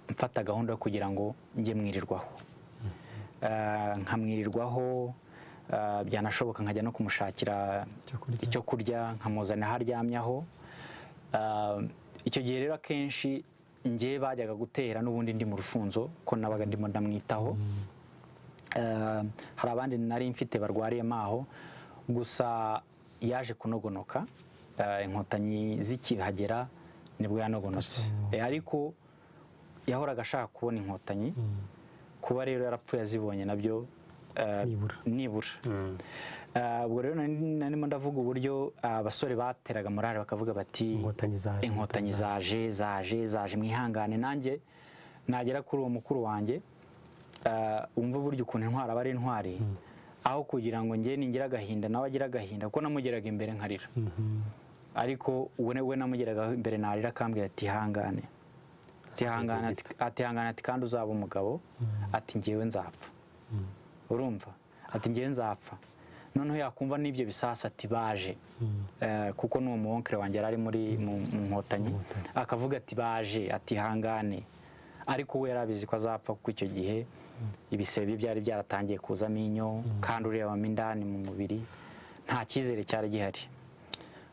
mfata gahunda yo kugira ngo njye mwirirwaho, nkamwirirwaho, byanashoboka nkajya no kumushakira icyo kurya, nkamuzana aho aryamyaho. Icyo gihe rero akenshi njye bajyaga gutera n'ubundi ndi mu Rufunzo, ko nabaga ndimo ndamwitaho. Hari abandi nari mfite barwariyemo aho, gusa yaje kunogonoka, inkotanyi zikihagera nibwo yanogonotse. Ariko yahoraga ashaka kubona inkotanyi, kuba rero yarapfuye azibonye nabyo nibura. Ubwo rero narimo ndavuga uburyo abasore bateraga morale, bakavuga bati inkotanyi zaje mwihangane. Nanjye nagera kuri uwo mukuru wanjye, umva buryo ukuntu intwari aba ari intwari, aho kugira ngo njye ningira agahinda nawe agira agahinda, kuko namugeraga imbere nkarira, ariko we namugeraga imbere narira, akambwira ati ihangane, ati kandi uzaba umugabo, ati njyewe nzapfa. Urumva, ati njyewe nzapfa. Noneho yakumva n'ibyo bisasa, ati baje, kuko n'uwo muwonkere wanjye yari ari mu nkotanyi, akavuga ati baje, ati ihangane. Ariko we yarabizi ko azapfa, kuko icyo gihe ibisebe byari byaratangiye kuzamo inyo, kandi urebamo indani mu mubiri nta cyizere cyari gihari.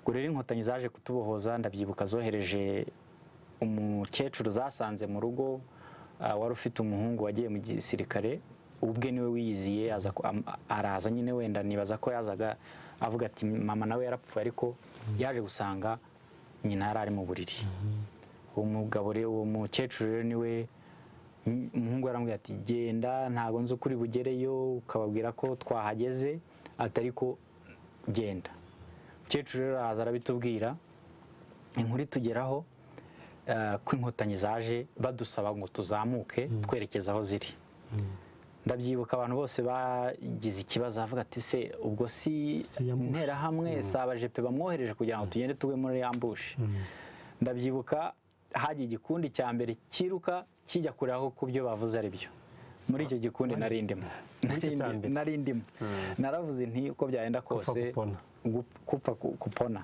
Ubwo rero inkotanyi zaje kutubohoza, ndabyibuka zohereje umukecuru zasanze mu rugo, wari ufite umuhungu wagiye mu gisirikare, ubwe niwe wiyiziye, araza nyine, wenda nibaza ko yazaga avuga ati mama nawe yarapfuye, ariko yaje gusanga nyina yari ari mu buriri. Uwo mukecuru rero niwe umuhungu yaramubwira ati genda, ntabwo nzi ukuri bugereyo, ukababwira ko twahageze, atari ko genda. Umukecuru rero araza arabitubwira, inkuru itugeraho ko inkotanyi zaje badusaba ngo tuzamuke twerekeza aho ziri. ndabyibuka abantu bose bagize ikibazo bavuga ati se ubwo si interahamwe si abajepe bamwohereje kugira ngo tugende tugwe muri ambushi. Ndabyibuka hagiye igikundi cya mbere kiruka kijya kureba ko byo bavuze ari byo. Muri icyo gikundi nari ndimo naravuze nti uko byagenda kose kupfa kupona.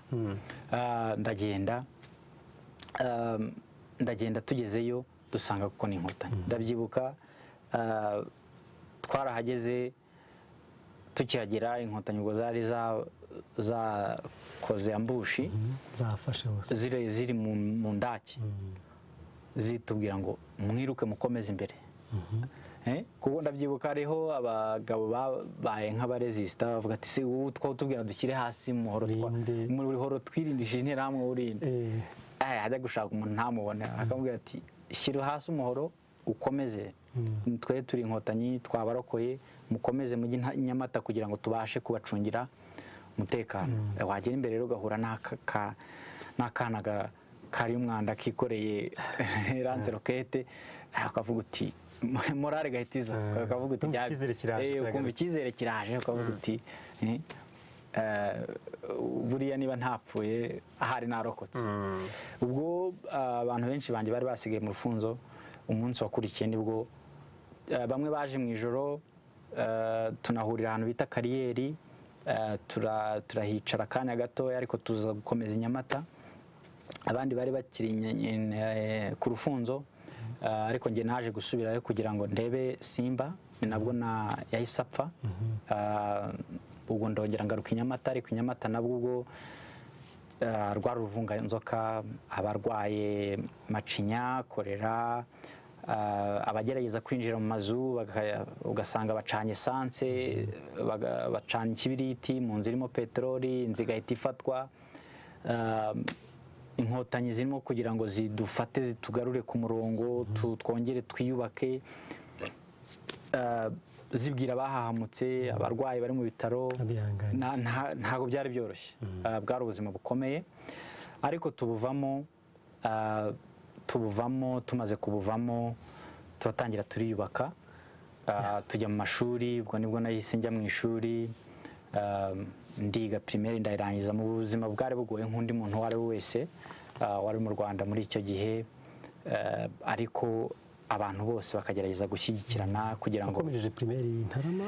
Ndagenda tugezeyo dusanga kuko ni inkotanyi. Ndabyibuka twarahageze tukihagera inkotanyi ubwo zari zakoze ambushi zafashe hose ziri mu ndaki zitubwira ngo mwiruke mukomeze imbere. Kuko ndabyibuka hariho abagabo babaye nk'abaresista bavuga ati se ubu twatubwira dukire hasi mu ruhoro twirindishije interahamwe urinde. Ajya gushaka umuntu ntamubone akamubwira ati shyira hasi umuhoro ukomeze, twe turi inkotanyi twabarokoye, mukomeze mujye Nyamata kugira ngo tubashe kubacungira umutekano. Wagera imbere rero ugahura n'akana kari umwanda kikoreye lance rokete, akavuga uti morale gahitiza, akavuga uti ukumva icyizere kiraje, akavuga uti buriya niba ntapfuye ahari narokotse. Ubwo abantu benshi banjye bari basigaye mu rufunzo. Umunsi wakurikiye nibwo bamwe baje mu ijoro, tunahurira ahantu bita kariyeri, turahicara akanya gatoya ariko tuza gukomeza i Nyamata. Abandi bari bakiri ku rufunzo, ariko njye naje gusubirayo kugira ngo ndebe Simba, ni nabwo yahise apfa. Ubwo ndongera ngaruka i Nyamata, ariko i Nyamata nabwo ubwo rwari uruvunganzoka, abarwaye macinya, korera, abagerageza kwinjira mu mazu ugasanga bacanye esanse, bacanye ikibiriti, mu nzu irimo peteroli, inzu igahita ifatwa. Inkotanyi zirimo kugira ngo zidufate zitugarure ku murongo, twongere twiyubake, zibwira abahahamutse, abarwayi bari mu bitaro. Ntabwo byari byoroshye, bwari ubuzima bukomeye, ariko tubuvamo. Tumaze kubuvamo turatangira turiyubaka, tujya mu mashuri. Ubwo nibwo nahise njya mu ishuri, ndiga primaire ndayirangiza. Mu buzima bwari bugoye nk'undi muntu uwo ari we wese wari mu Rwanda muri icyo gihe, ariko abantu bose bakagerageza gushyigikirana kugira ngo. Wakomereje primaire Ntarama?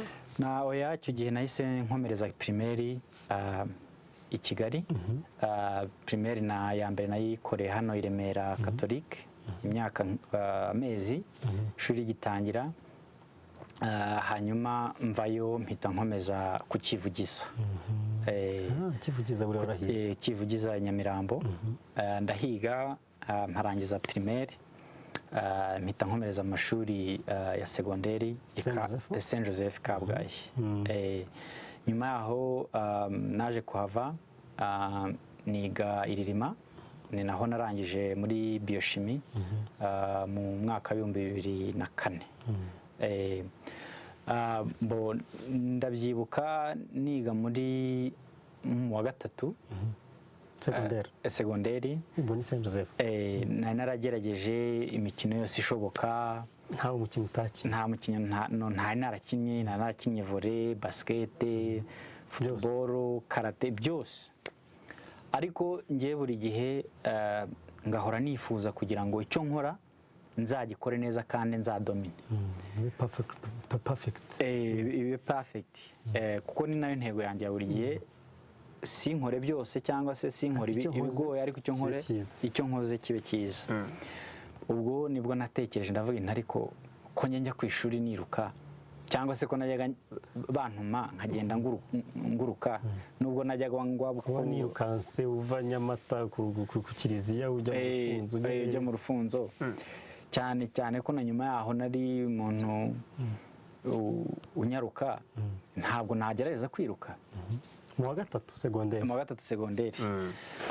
Oya, icyo gihe nahise nkomereza primaire i Kigali. Primaire ya mbere nayikoreye hano i Remera Catholique, imyaka amezi ishuri rigitangira. Hanyuma mvayo mpita nkomeza ku Kivugiza. Kivugiza buri warahize? Kivugiza Nyamirambo. Ndahiga mparangiza primaire, mpita nkomereza amashuri ya segonderi Saint Joseph Kabgayi. Nyuma yaho naje kuhava, niga Iririma, ni naho narangije muri biochimie mu mwaka wa 2004. Ndabyibuka niga muri mu wa gatatu segonderi. Ubwo ni Saint Joseph? Naragerageje imikino yose ishoboka. Nta mukino utakina? Nta mukino narakinnye volley, basket, football, karate, byose. Ariko ngiye buri gihe ngahora nifuza kugira ngo icyo nkora nzagikore neza kandi nzadomine. Ibe perfect. Kuko ni nayo ntego yanjye ya buri gihe. Sinkore byose cyangwa se sinkore ibigoye, ariko icyo nkoze kibe cyiza. Ubwo nibwo natekereje ndavuga nti ariko ko njya ku ishuri niruka, cyangwa se ko najyaga bantuma nkagenda nguruka, nubwo najyaga nirukanse uva Nyamata ku Kiliziya ujya mu rufunzo. Cyane cyane ko na nyuma yaho nari umuntu unyaruka, ntabwo nagerageza kwiruka. Mu wa gatatu segonderi.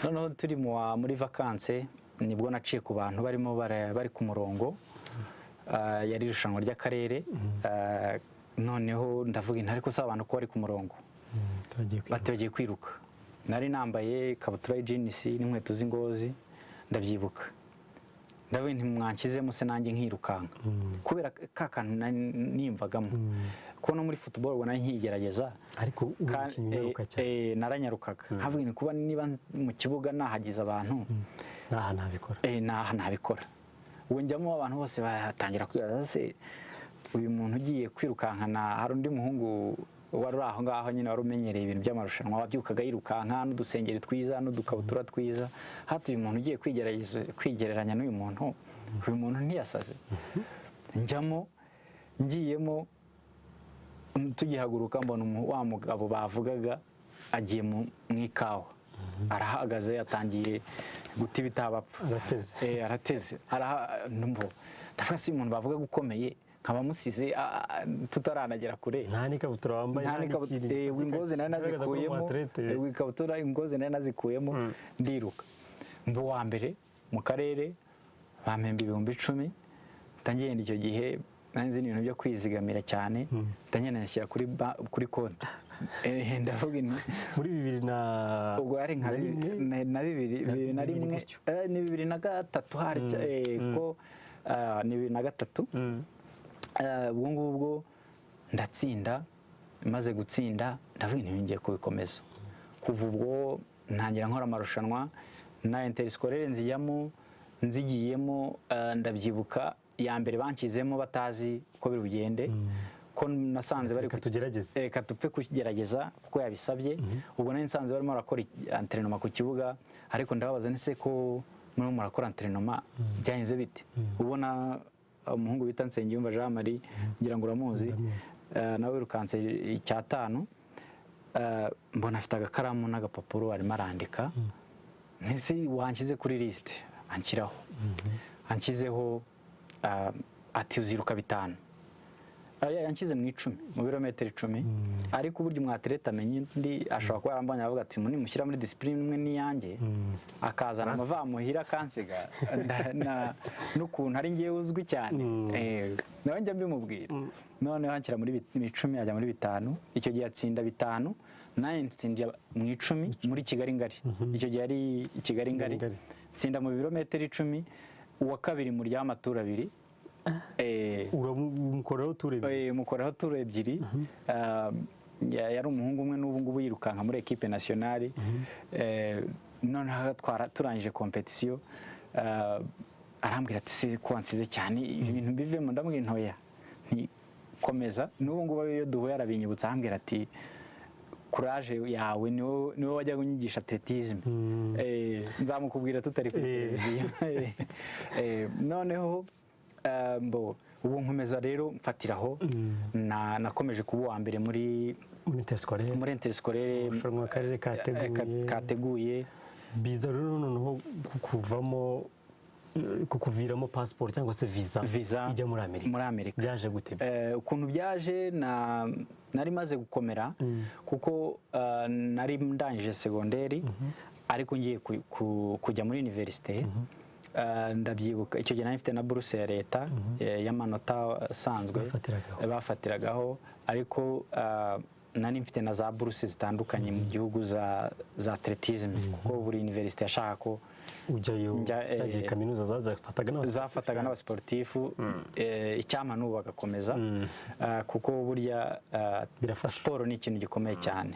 Noneho turi muri vakanse, nibwo naciye ku bantu barimo bari ku murongo, yari irushanwa ry'akarere. Noneho ndavuga nti ariko si abantu ko bari ku murongo, bagiye kwiruka. Nari nambaye ikabutura y'ijinisi n'inkweto z'ingozi, ndabyibuka. ndavuga nti mwankizemo se nanjye nkirukanka kubera ka kantu nimvagamo ko no muri football ubona nkigerageza ariko ukinyaruka cyane naranyarukaga havuga ni kuba niba mu kibuga nahagize abantu naha ntabikora ubu njyamo abantu bose batangira kwibaza se uyu muntu ugiye kwirukankana hari undi muhungu wari aho ngaho nyine wari umenyereye ibintu by'amarushanwa wabyukaga yirukanka n'udusengeri twiza n'udukabutura twiza hati uyu muntu ugiye kwigereranya n'uyu muntu ntiyasaze njyamo ngiyemo tugihaguruka mbona wa mugabo bavugaga agiye mu ikawa arahagaze yatangiye guta ibitabapfa arateze ndavuga si umuntu bavuga gukomeye nkaba musize tutaranagera kure nta n'ikabutura wambaye ingozi nari nazikuyemo ndiruka mba uwa mbere mu karere bampemba 10,000 ndagenda icyo gihe nanzi ibintu byo kwizigamira cyane ndagenda nashyira kuri konti ndavuga ni muri 2000 na ubwo ari nka na 2001 ni 2003 hari ko ni 2003 ubwo ngubwo ndatsinda maze gutsinda ndavuga nti ngiye kubikomeza kuva ubwo ntangira nkora amarushanwa na interscolaire nzigiyemo ndabyibuka ya mbere bankizemo batazi ko biri bugende ko nasanze bari kutugerageza tupfe kugerageza kuko yabisabye ubwo nari nsanze barimo barakora entraînement ku kibuga ariko ndababaza nise ko muri murakora entraînement byanyize bite ubona umuhungu bita Nsengiyumva Jean Marie ngira ngo uramuzi nawe wirukanse 5 mbona afite agakaramu n'agapapuro arimo arandika ntese wankize kuri liste anshyizeho ati uziruka 5 yanshyize mu 10 mu birometero 10 ariko uburyo umwatereta amenye ndi ashobora kuba yarambanye avuga ati muni mushyira muri discipline imwe niyanjye akazana amavamuhira kansiga n'ukuntu ari ngiye uzwi cyane nawe njya mbimubwira none hanshyira muri 10 ajya muri 5 icyo gihe atsinda 5 naye ntsindiye mu 10 muri Kigali ngari icyo gihe ari Kigali ngari tsinda mu birometero 10 uwa kabiri mu ry'amatura 2 mukoraho ture ebyiri yari umuhungu umwe n'ubu ngubu yirukanka muri equipe nationale noneho turangije competition arambwira ati si ko wansize cyane ibintu bivemo ndamubwira ntoya ntikomeza n'ubu ngubu iyo duhuye arabinyibutsa arambwira ati courage yawe niwe wajya kunyigisha atletisme nzamukubwira tutari kuri televiziyo noneho ubu nkomeza rero mfatiraho nakomeje kuba uwa mbere muri interscolaire mu karere kateguye biza rero noneho kukuviramo passport cyangwa se visa ijya muri Amerika byaje gute ukuntu byaje nari maze gukomera kuko nari ndangije secondaire ariko ngiye kujya muri université ndabyibuka icyo gihe nari mfite na bourse ya leta y'amanota asanzwe bafatiragaho ariko nari mfite na za bourse zitandukanye mu gihugu za atletisme kuko buri université yashaka ko ujyayo cyagiye kaminuza zafataga n'abasportifu icyama n'ubu bagakomeza kuko burya siporo ni ikintu gikomeye cyane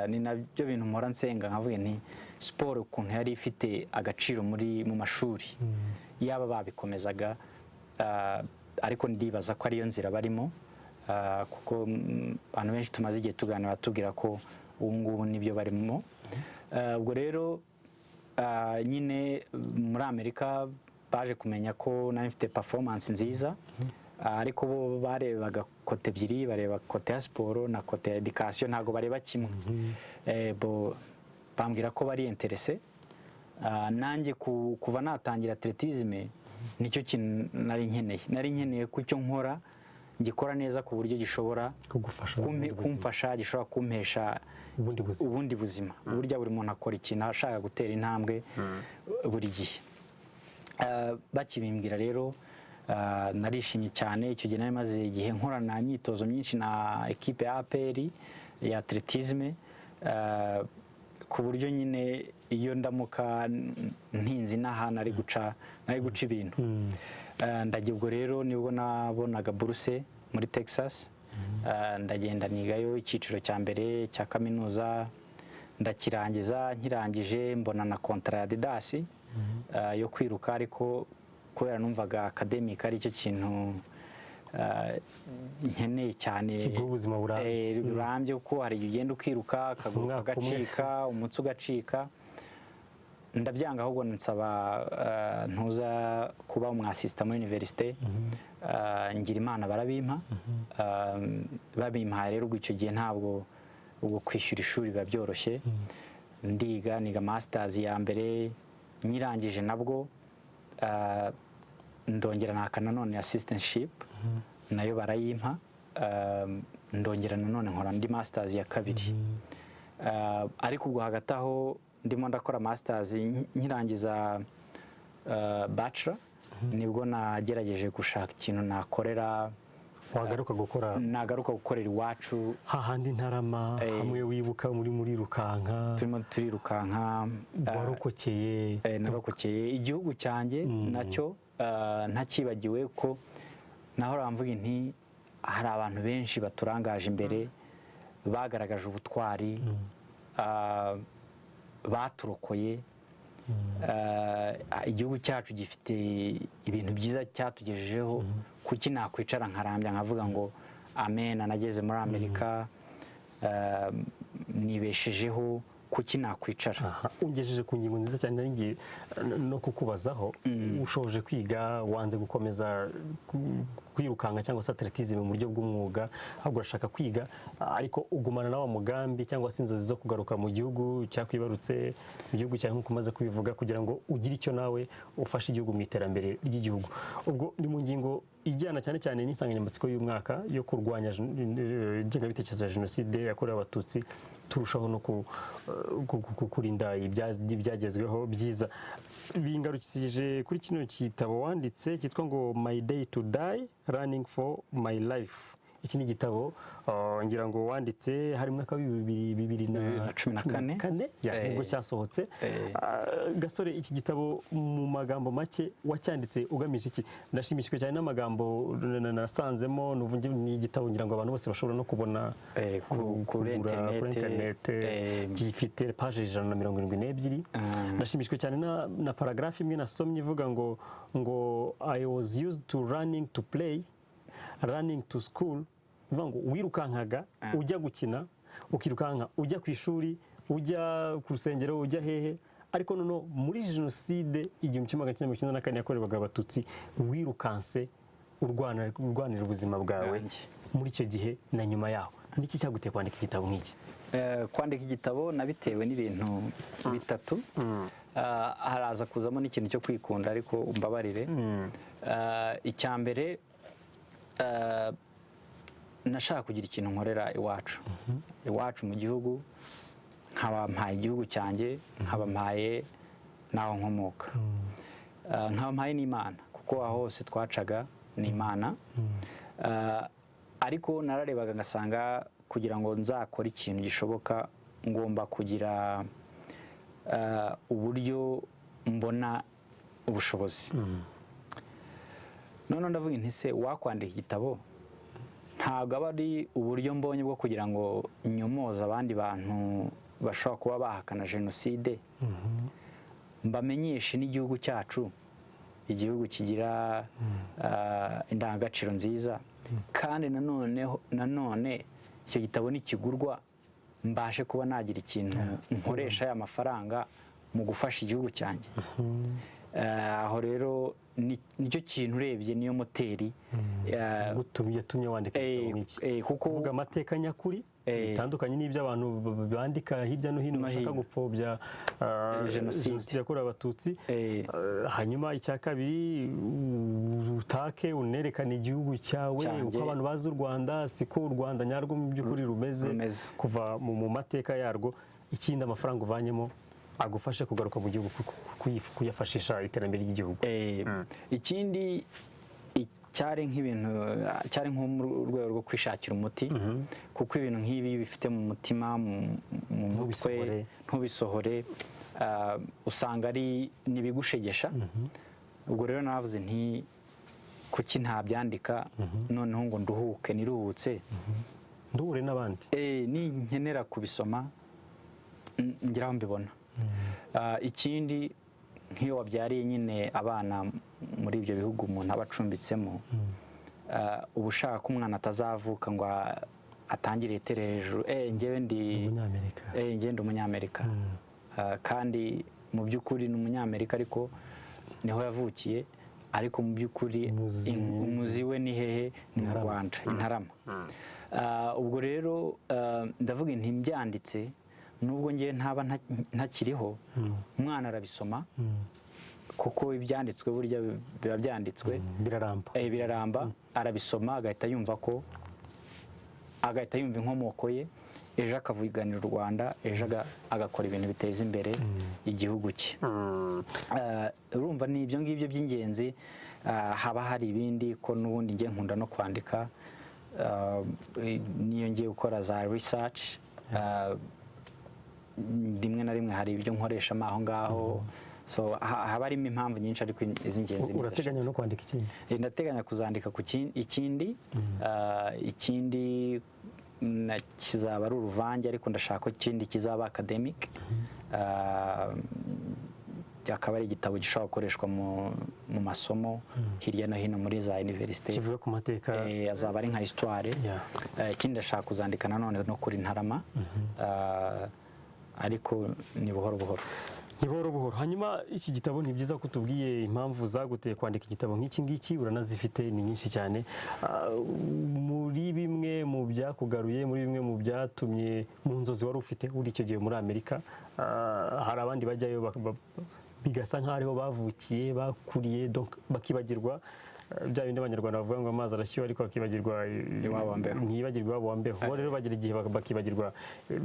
ni nabyo bintu mpora nsenga nkavuga nti siporo ukuntu yari ifite agaciro mu mashuri yaba babikomezaga ariko ndibaza ko ariyo nzira barimo kuko abantu benshi tumaze igihe tuganira batubwira ko ubu ngubu nibyo barimo ubwo rero nyine muri Amerika baje kumenya ko nari mfite performance nziza ariko bo barebaga kote ebyiri bareba kote ya siporo na kote ya education ntago bareba kimwe bambwira ko bari interese nanjye kuva natangira atletisme nicyo kintu nari nkeneye ku cyo nkora ngikora neza ku buryo gishobora kumfasha gishobora kumpesha ubundi buzima burya buri muntu akora ikintu ashaka gutera intambwe buri gihe bakibimbwira rero narishimye cyane icyo gihe nari maze igihe nkorana imyitozo myinshi na equipe ya APR ya atletisme ku buryo nyine iyo ndamuka ntinzi n'ahantu nari guca ibintu. Ndagiye ubwo rero nibwo nabonaga buruse muri Texas, ndagenda nigayo icyiciro cya mbere cya kaminuza ndakirangiza. Nkirangije mbona na kontara ya Adidas yo kwiruka, ariko kubera numvaga academic ari cyo kintu nkeneye cyane, ubuzima burambye kuko hari igihe ugenda ukiruka akaguru kagacika, umutsi ugacika. Ndabyanga, ahubwo nsaba ntuza kuba umwasisita muri universite. Ngira Imana barabimpa. Babimpaye rero ubwo icyo gihe ntabwo ubwo kwishyura ishuri biba byoroshye. Niga masters ya mbere, nyirangije nabwo ndongera naka nanone assistantship nayo barayimpa. Ndongera nanone nkora andi masters ya kabiri. Ariko ubwo hagati aho ndimo ndakora masters, nkirangiza bachelor nibwo nagerageje gushaka ikintu nakorera. Nagaruka gukorera iwacu hahandi Ntarama, hamwe wibuka muri rukanka, turimo turirukanka. Narokokeye igihugu cyanjye nacyo ntakibagiwe, ko naho ramvuga nti hari abantu benshi baturangaje imbere, bagaragaje ubutwari, baturokoye. Igihugu cyacu gifite ibintu byiza cyatugejejeho. Kuki nakwicara nkarambya nkavuga ngo amen, nageze muri Amerika, nibeshejeho, kuki nakwicara? Ungejeje ku ngingo nziza cyane nari ngiye no kukubazaho. Ushoje kwiga, wanze gukomeza kwirukanka cyangwa se atletisme mu buryo bw'umwuga, ahubwo urashaka kwiga, ariko ugumana na wa mugambi cyangwa se inzozi zo kugaruka mu gihugu cyakwibarutse, mu gihugu cyawe nk'uko umaze kubivuga, kugira ngo ugire icyo nawe ufashe igihugu mu iterambere ry'igihugu. Ubwo ni mu ngingo ijyana cyane cyane n'insanganyamatsiko y'umwaka yo kurwanya ingengabitekerezo ya Jenoside yakorewe Abatutsi, turushaho no kurinda ibyagezweho byiza. Bingarukije kuri kino gitabo wanditse cyitwa ngo My Day to Die, Running for My Life. Iki ni igitabo ngira ngo wanditse hari mu mwaka wa 2014 nibwo cyasohotse. Gasore, iki gitabo mu magambo make wacyanditse ugamije iki? Ndashimishijwe cyane n'amagambo nasanzemo. Ni igitabo ngira ngo abantu bose bashobora no kubona kuri internet. Gifite page 172. Ndashimishijwe cyane na paragraph imwe nasomye ivuga ngo I was used to running to play, running to school. Bivuga ngo wirukankaga ujya gukina, ukirukanka ujya ku ishuri, ujya ku rusengero, ujya hehe, ariko noneho muri Jenoside 1994 yakorewaga Abatutsi wirukanse urwanira ubuzima bwawe muri icyo gihe na nyuma yaho. Niki cyaguteye kwandika igitabo nk'iki? Kwandika igitabo nabitewe n'ibintu bitatu. Haraza kuzamo n'ikintu cyo kwikunda, ariko umbabarire. Icya mbere, nashaka kugira ikintu nkorera iwacu mu gihugu, nkaba mpaye igihugu cyanjye, nkaba mpaye n'aho nkomoka, nkaba mpaye n'Imana, kuko aho hose twacaga ni Imana. Ariko nararebaga ngasanga kugira ngo nzakore ikintu gishoboka ngomba kugira uburyo mbona ubushobozi. None ndavuga nti se wakwandika igitabo ntabwo aba ari uburyo mbonye bwo kugira ngo nyomoze abandi bantu bashobora kuba bahakana Jenoside, mbamenyeshe n'igihugu cyacu, igihugu kigira indangagaciro nziza, kandi nanone icyo gitabo nikigurwa mbashe kuba nagira ikintu nkoresha aya mafaranga mu gufasha igihugu cyanjye. Aho rero nicyo kintu urebye niyo moteri yatumye wandika igitabo nk'iki, kuko uvuga amateka nyakuri bitandukanye n'ibyo abantu bandika hirya no hino bashaka gupfobya Jenoside yakorewe Abatutsi. Hanyuma icya kabiri, utake unerekane igihugu cyawe, uko abantu bazi u Rwanda siko u Rwanda nyarwo mu by'ukuri rumeze kuva mu mateka yarwo. Ikindi, amafaranga uvanyemo agufashe kugaruka mu gihugu, kuyafashisha iterambere ry'igihugu. Ikindi cyari nk'ibintu cyari nko mu rwego rwo kwishakira umuti kuko ibintu nk'ibi bifite mu mutima mu mutwe ntubisohore usanga ari n'ibigushegesha ubwo rero navuze nti kuki ntabyandika noneho ngo nduhuke niruhutse nduhure n'abandi ninkenera kubisoma ngeraho mbibona ikindi nk'iyo wabyariye nyine abana muri ibyo bihugu umuntu aba acumbitsemo uba ushaka ko umwana atazavuka ngo atangire itere hejuru ngewe ndi umunyamerika kandi mu by'ukuri ni umunyamerika ariko niho yavukiye ariko mu by'ukuri umuzi we ni hehe ni mu Rwanda Intarama ubwo rero ndavuga nti mbyanditse nubwo ngewe ntaba ntakiriho umwana arabisoma kuko ibyanditswe burya biba byanditswe biraramba arabisoma agahita yumva inkomoko ye ejo akavuganira u Rwanda ejo agakora ibintu biteza imbere igihugu cye urumva ni ibyo ngibyo by'ingenzi haba hari ibindi ko n'ubundi ngiye nkunda no kwandika niyo ngiye gukora za research rimwe na rimwe hari ibyo nkoreshamo aho ngaho so haba harimo impamvu nyinshi ariko iz'ingenzi ni urateganya no kwandika ikindi ndateganya kuzandika ku ikindi kizaba ari uruvange ariko ndashaka ko ikindi kizaba academic akaba ari igitabo gishobora gukoreshwa mu masomo hirya no hino muri za universite kivuga ku mateka azaba ari nka histoire ikindi ndashaka kuzandika nanone no kuri Ntarama ariko ni buhoro buhoro hanyuma iki gitabo ni byiza ko tubwiye impamvu zaguteye kwandika igitabo nk'iki ngiki uranazifite ni nyinshi cyane muri bimwe mu byakugaruye muri bimwe mu byatumye mu nzozi wari ufite uri icyo gihe muri Amerika hari abandi bajyayo bigasa nk'aho ariho bavukiye bakuriye bakibagirwa bya bindi abanyarwanda bavuga ngo amazi arashyuha ariko bakibagirwa ntibagirwe iwabo wa mbeho bo rero bagera igihe bakibagirwa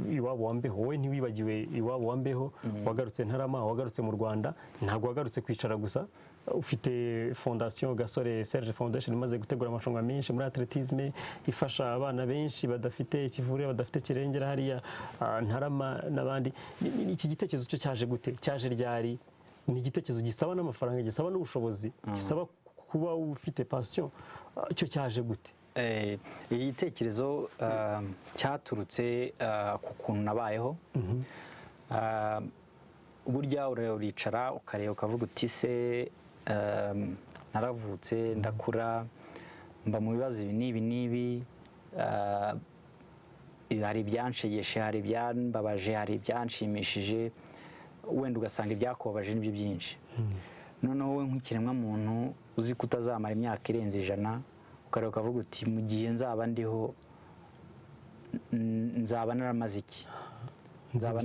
iwabo wa mbeho wowe ntiwibagiwe iwabo wa mbeho wagarutse Ntarama wagarutse mu Rwanda ntabwo wagarutse kwicara gusa ufite fondation Gasore Serge Foundation imaze gutegura amarushanwa menshi muri atletisme ifasha abana benshi badafite ikivure badafite kirengera hariya Ntarama n'abandi iki gitekerezo cyo cyaje gute cyaje ryari ni igitekerezo gisaba n'amafaranga gisaba n'ubushobozi gisaba kuba ufite passion cyo cyaje gute iyi gitekerezo cyaturutse ku kuntu nabayeho burya uricara ukareba ukavuga uti se naravutse ndakura mba mu bibazo ibi n'ibi hari ibyanshegeshe hari ibyambabaje hari ibyanshimishije wenda ugasanga ibyakubabaje nibyo byinshi noneho wowe nk'ikiremwamuntu uzi ko utazamara imyaka irenze 100 ukareba ukavuga uti mu gihe nzaba ndiho nzaba naramaze iki nzaba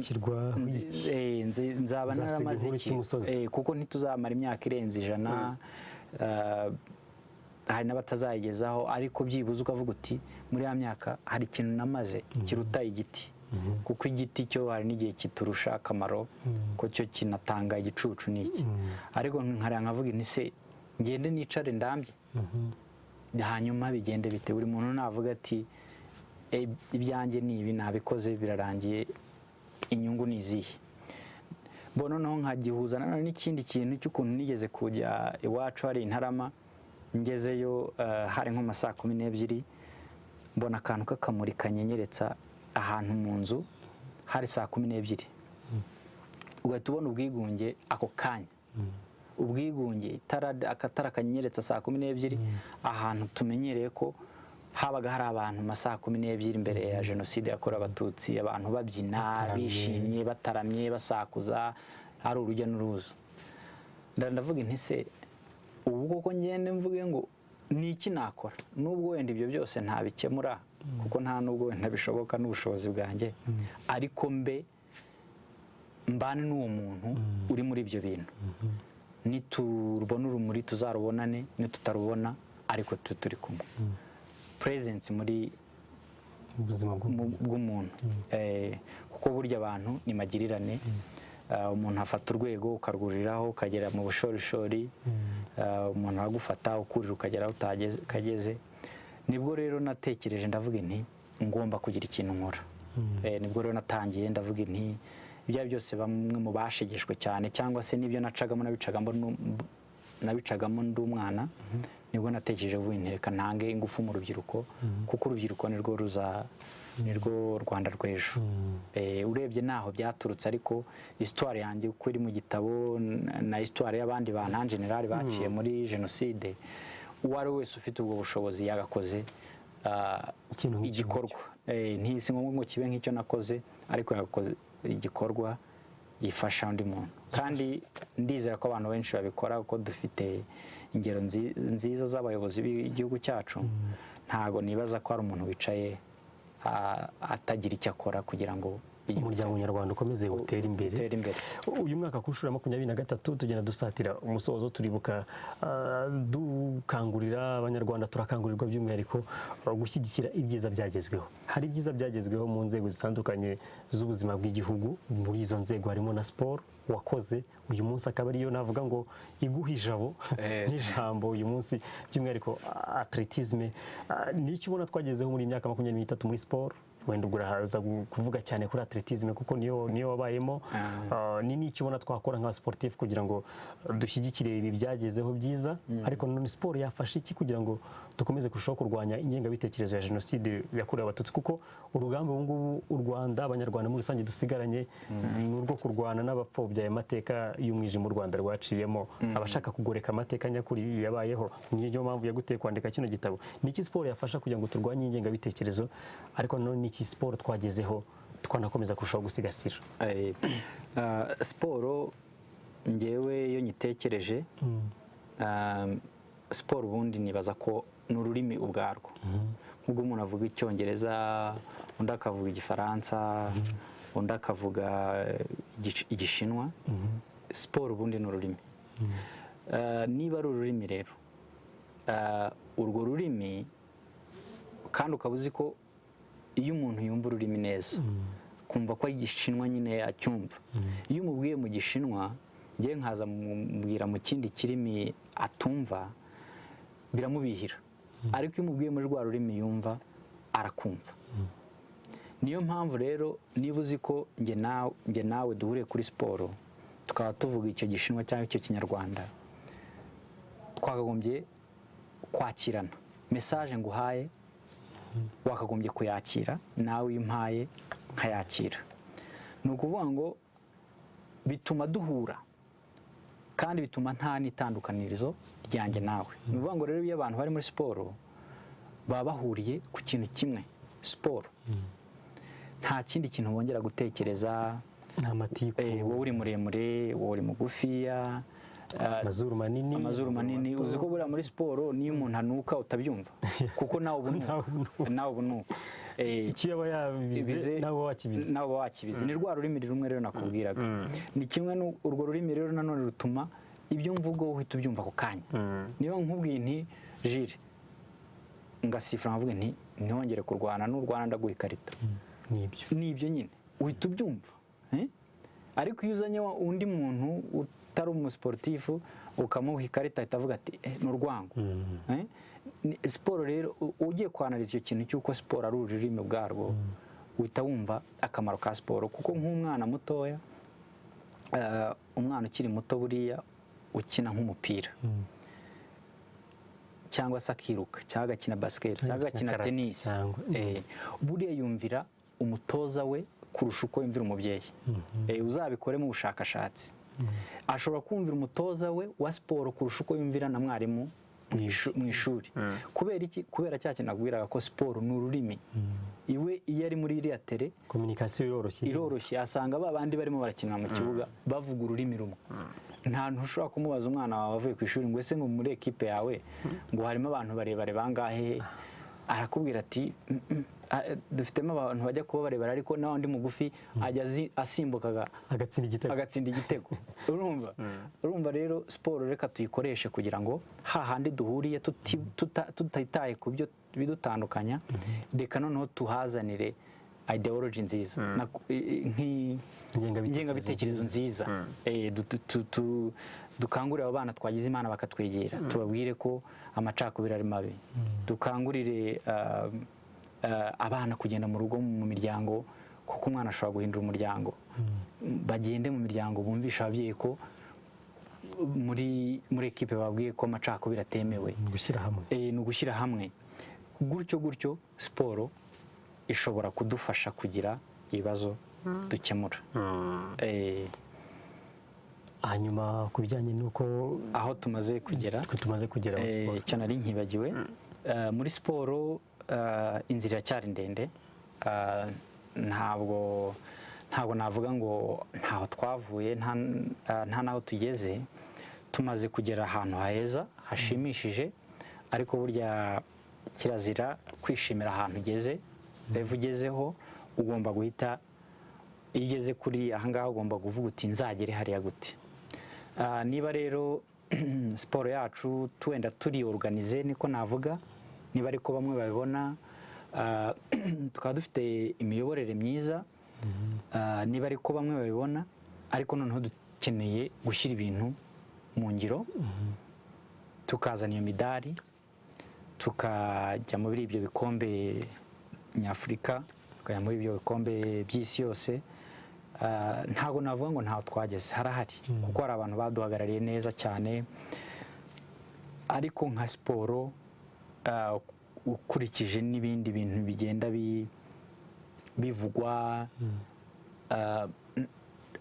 naramaze iki kuko ntituzamara imyaka irenze 100 hari n'abatazayigezaho ariko byibuze ukavuga uti muri ya myaka hari ikintu namaze kiruta igiti kuko igiti cyo hari n'igihe kiturusha akamaro ko cyo kinatanga igicucu n'iki ariko nkareba nkavuga nti se ngende nicare ndambye hanyuma bigende bite buri muntu navuga ati ibyanjye ni ibi nabikoze birarangiye inyungu ni izihe noneho nkagihuza n'ikindi kintu cy'ukuntu nigeze kujya iwacu hari Intarama ngezeyo hari nko saa 12 mbona akantu k'akamuri kanyenyeretsa ahantu mu nzu hari saa 12 ugahita ubona ubwigunge ako kanya ubwigunge akatara kanyenyeretse saa 12 ahantu tumenyereye ko habaga hari abantu saa 12 imbere ya jenoside yakorewe abatutsi abantu babyina bishimye bataramye basakuza ari urujya n'uruza ndavuga nti se ubu koko ngende mvuge ngo ni iki nakora nubwo wenda ibyo byose ntabikemura kuko nta nubwo wenda bishoboka n'ubushobozi bwanjye ariko mbane n'uwo muntu uri muri ibyo bintu niturubona urumuri tuzarubonane nitutarubona ariko turi kumwe presence muri ubuzima bw'umuntu kuko burya abantu ni magirirane umuntu afata urwego ukarwuriraho ukagera mu bushorishori, umuntu aragufata ukurira ukagera aho ukageze. Nibwo rero natekereje ndavuga nti ngomba kugira ikintu nkora. Nibwo rero natangiye ndavuga nti ibyo byose bamwe mu bashegeshwe cyane cyangwa se n'ibyo nabicagamo ndi umwana, nibwo natekereje reka ntange ingufu mu rubyiruko, kuko urubyiruko nirwo Rwanda rw'ejo. Urebye naho byaturutse, ariko histoire yanjye uko iri mu gitabo na histoire y'abandi bantu en general baciye muri jenoside, uwo ari we wese ufite ubwo bushobozi yagakoze igikorwa. Ntisi ngo kibe nk'icyo nakoze, ariko yagakoze igikorwa gifasha undi muntu. Kandi ndizera ko abantu benshi babikora, kuko dufite ingero nziza z'abayobozi b'igihugu cyacu. Ntago nibaza ko hari umuntu wicaye atagira icyo akora kugira ngo umuryango nyarwanda ukomeze utere imbere. Uyu mwaka ku nshuro ya 23 tugenda dusatira umusozo, turibuka dukangurira abanyarwanda, turakangurirwa by'umwihariko gushyigikira ibyiza byagezweho. Hari ibyiza byagezweho mu nzego zitandukanye z'ubuzima bw'igihugu. Muri izo nzego harimo na siporo wakoze uyu munsi, akaba ariyo navuga ngo iguha ijabo n'ijambo uyu munsi, by'umwihariko atletisme. N'icyo ubona twagezeho muri imyaka 23 muri siporo? Wenda ubwo uraza kuvuga cyane kuri atletisme kuko niyo wabayemo. Ni n'icyo ubona twakora nka sportif kugira ngo dushyigikire ibi byagezeho byiza, ariko none siporo yafasha iki kugira ngo dukomeze kurushaho kurwanya ingengabitekerezo ya jenoside yakorewe abatutsi? Kuko urugamba ubu ngubu u Rwanda, abanyarwanda muri rusange dusigaranye ni urwo kurwana n'abapfobya aya mateka y'umwijima u Rwanda rwaciyemo, abashaka kugoreka amateka nyakuri yabayeho. Niyo mpamvu yaguteye kwandika kino gitabo. Niki siporo yafasha kugira ngo turwanye ingengabitekerezo, ariko none niki siporo twagezeho twanakomeza kurushaho gusigasira? Siporo ngewe iyo nyitekereje, siporo ubundi nibaza ko ni ururimi ubwarwo. Nk'ubwo umuntu avuga icyongereza, undi akavuga igifaransa, undi akavuga igishinwa, siporo ubundi ni ururimi. Niba ari ururimi rero, urwo rurimi kandi ukaba uzi ko iyo umuntu yumva ururimi neza, kumva ko igishinwa nyine acyumva. Iyo umubwiye mu gishinwa, ngewe nkaza mubwira mu kindi kirimi atumva, biramubihira. Ariko iyo umubwiye muri rwa rurimi yumva, arakumva. Niyo mpamvu rero niba uzi ko nge nawe duhuriye kuri siporo, tukaba tuvuga icyo gishinwa cyangwa icyo kinyarwanda, twakagombye kwakirana. Message nguhaye wakagombye kuyakira, nawe iyo umpaye nkayakira. Ni ukuvuga ngo bituma duhura, kandi bituma nta n'itandukanirizo ryanjye nawe. Ni ukuvuga ngo rero iyo abantu bari muri siporo baba bahuriye ku kintu kimwe, siporo, nta kindi kintu bongera gutekereza. Nta matiku, wowe uri muremure, wowe uri mugufiya, amazuru manini. Uzi ko buriya muri siporo niyo umuntu anuka utabyumva, kuko nawe ubunuka. Icyo yaba yabize nawe wakibize. Ni rwa rurimi rumwe rero nakubwiraga. Ni kimwe urwo rurimi rero nanone rutuma ibyo mvuga uhita ubyumva ako kanya. Niba nkubwiye nti Jire, ngasifura nkavuga nti ntihongere kurwana, n'urwana ndaguha ikarita, nibyo nyine uhita ubyumva. Ariko iyo uzanye undi muntu utari umusportifu ukamuha ikarita ahita avuga ati ni urwango. Siporo rero ugiye kwanariza icyo kintu cy'uko siporo ari ururimi bwarwo, uhita wumva akamaro ka siporo. Kuko nk'umwana mutoya, umwana ukiri muto buriya ukina nk'umupira, cyangwa se akiruka, cyangwa agakina basket, cyangwa agakina tennis, buriya yumvira umutoza we kurusha uko yumvira umubyeyi. Uzabikoremo ubushakashatsi. Ashobora kumvira umutoza we wa siporo kurusha uko yumvira na mwarimu mu ishuri. Kubera iki? Kubera cya kintu nabwiraga ko siporo ni ururimi. Iwe iyo ari muri iriya tere, communication iroroshye, asanga babandi barimo barakina mu kibuga bavuga ururimi rumwe. Nta ntushobora kumubaza umwana wawe avuye ku ishuri ngo ese ngo muri equipe yawe ngo harimo abantu barebare bangahe, arakubwira ati dufitemo abantu bajya kuba barebare ariko nawe undi mugufi ajya asimbukaga agatsinda igitego. Urumva rero siporo reka tuyikoreshe kugira ngo hahandi duhuriye tutitaye ku byo bidutandukanya, reka noneho tuhazanire ideology nziza ingengabitekerezo nziza dukangurire abo bana twagize imana bakatwegera tubabwire ko amacakubiri ari mabi dukangurire abana kugenda mu rugo mu miryango kuko umwana ashobora guhindura umuryango bagende mu miryango bumvisha ababyeyi ko muri ekipe babwiye ko amacakubiri atemewe ni ugushyira hamwe gutyo siporo ishobora kudufasha kugira ibibazo dukemura. Hanyuma ku bijyanye n'uko aho tumaze kugera icyo nari nkibagiwe muri siporo inzira iracyari ndende ntabwo navuga ngo ntaho twavuye nta naho tugeze tumaze kugera ahantu heza hashimishije ariko burya kirazira kwishimira ahantu ugeze revu ugezeho ugomba guhita iyo ugeze kuri ahangaha ugomba kuvuga uti nzagere hariya gute. Niba rero siporo yacu wenda turi organize niko navuga niba ariko bamwe babibona tukaba dufite imiyoborere myiza niba ariko bamwe babibona ariko noneho dukeneye gushyira ibintu mu ngiro tukazana iyo midari tukajya muri ibyo bikombe nyafurika tukajya muri ibyo bikombe by'isi yose. Ntabwo navuga ngo ntaho twageze harahari kuko hari abantu baduhagarariye neza cyane ariko nka siporo ukurikije n'ibindi bintu bigenda bivugwa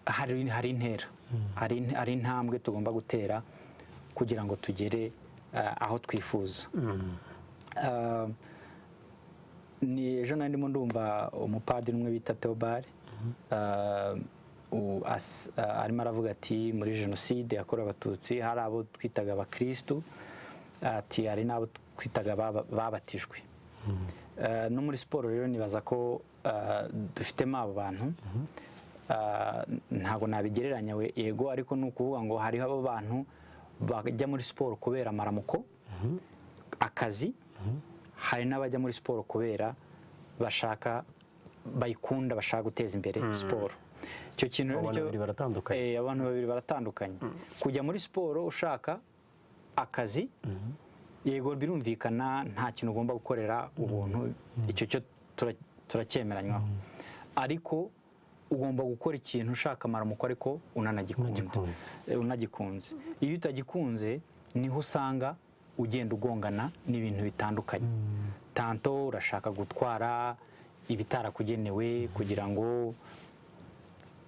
hari intera hari intambwe tugomba gutera kugira ngo tugere aho twifuza. Ni ejo nari ndimo ndumva umupadiri umwe bita Theobald arimo aravuga ati muri jenoside yakorewe abatutsi hari abo twitaga abakirisitu ati hari n'abo twitaga babatijwe. No muri siporo rero nibaza ko dufitemo abo bantu ntabwo nabigereranya yego ariko ni ukuvuga ngo hariho abo bantu bajya muri siporo kubera amaramuko akazi hari n'abajya muri siporo kubera bayikunda bashaka guteza imbere siporo. Icyo kintu rero abantu babiri baratandukanye kujya muri siporo ushaka akazi yego birumvikana nta kintu ugomba gukorera ubuntu icyo cyo turacyemeranywaho ariko ugomba gukora ikintu ushaka amaramuko ariko unagikunze. Iyo utagikunze niho usanga ugenda ugongana n'ibintu bitandukanye tanto urashaka gutwara ibitarakugenewe kugira ngo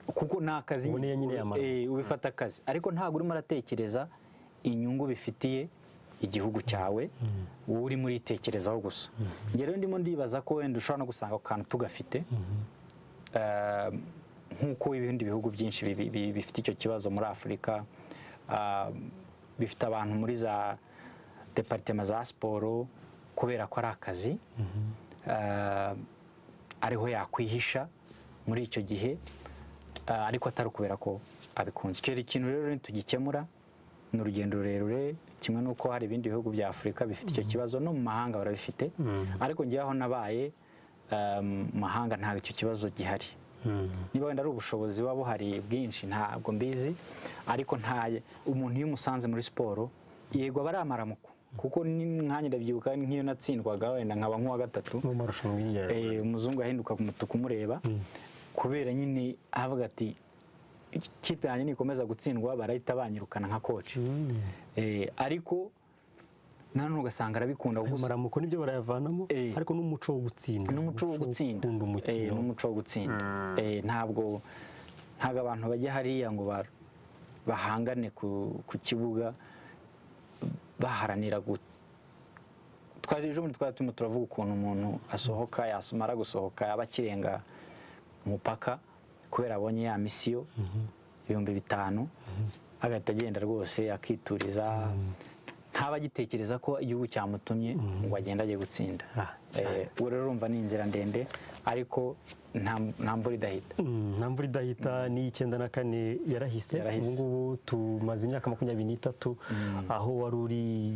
kuko nta kazi ubifata akazi ariko ntabwo urimo uratekereza inyungu bifitiye igihugu cyawe wowe urimo uritekerezaho gusa. Njye rero ndimo ndibaza ko wenda ushobora no gusanga ako kantu tugafite nk'uko ibindi bihugu byinshi bifite icyo kibazo muri Afurika bifite abantu muri za departema za siporo kubera ko ari akazi ariho yakwihisha muri icyo gihe ariko atari ukubera ko abikunze. Icyo kintu rero tugikemura ni urugendo rurerure kimwe n'uko hari ibindi bihugu bya Afurika bifite icyo kibazo no mu mahanga barabifite ariko njyewe aho nabaye mu mahanga ntabwo icyo kibazo gihari. Niba wenda ari ubushobozi buba buhari bwinshi ntabwo mbizi ariko umuntu iyo umusanze muri siporo yego aba ari amaramuko kuko nkanya ndabyibuka nk'iyo natsindwaga wenda nkaba nk'uwa gatatu umuzungu yahinduka ku mutuku umureba kubera nyine avuga ati ikipe yanjye nikomeza gutsindwa barahita banyirukana nka koci ariko nanone ugasanga arabikunda gusa amaramuko nibyo barayavanamo ariko n'umuco wo gutsinda n'umuco wo gutsinda ntabwo abantu bajya hariya ngo bahangane ku kibuga baharanira twari turimo turavuga ukuntu umuntu asohoka yasumara gusohoka yaba akirenga umupaka kubera abonye ya misiyo 5,000 agahita agenda rwose akituriza ntaba agitekereza ko igihugu cyamutumye ngo agende ajye gutsinda. Ubu rero urumva ni inzira ndende ariko nta mvura idahita. Nta mvura idahita ni 94 yarahise. Ubu ngubu tumaze imyaka 23 aho wari uri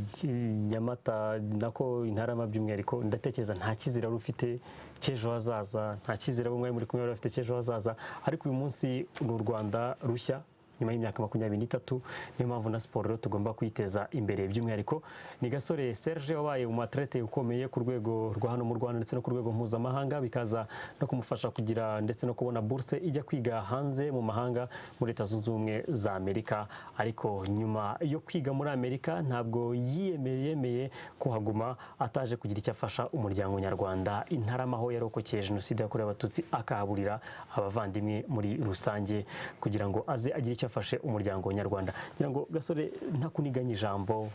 Nyamata nako Intarama by'umwihariko, ndatekereza nta kizira wari ufite cy'ejo hazaza, nta kizira bumwe muri kumwe wari ufite cy'ejo hazaza, ariko uyu munsi ni u Rwanda rushya nyuma y'imyaka 23. Niyo mpamvu na siporo rero tugomba kwiteza imbere. By'umwihariko ni Gasore Serge wabaye umuatlete ukomeye ku rwego rwa hano mu Rwanda ndetse no ku rwego mpuzamahanga, bikaza no kumufasha kugira ndetse no kubona bourse ijya kwiga hanze mu mahanga muri Leta Zunze Ubumwe za Amerika. Ariko nyuma yo kwiga muri Amerika ntabwo yemeye kuhaguma ataje kugira icyo afasha umuryango nyarwanda. Intarama aho yarokokeye jenoside yakorewe abatutsi akahaburira abavandimwe muri rusange kugira ngo aze agire icyo afashe umuryango nyarwanda. Ngira ngo Gasore ntakuniganya ijambo,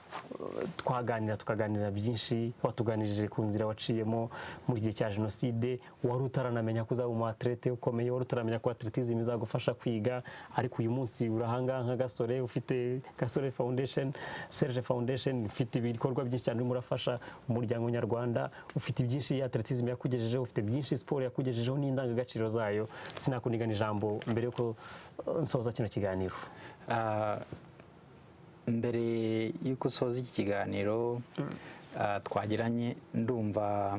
tukaganira byinshi, watuganirije ku nzira waciyemo muri gihe cya jenoside, wari utaranamenya ko uzaba umuatlete ukomeye, wari utaramenya ko atletism izagufasha kwiga, ariko uyu munsi urahanga nka Gasore, ufite Gasore Foundation, Serge Foundation, ufite ibikorwa byinshi cyane urimo urafasha umuryango nyarwanda, ufite byinshi atletism yakugejejeho, ufite byinshi siporo yakugejejeho n'indangagaciro zayo. Sinakunigana ijambo mbere yuko nsoza kino kiganiro. Mbere y'uko usoza iki kiganiro twagiranye, ndumva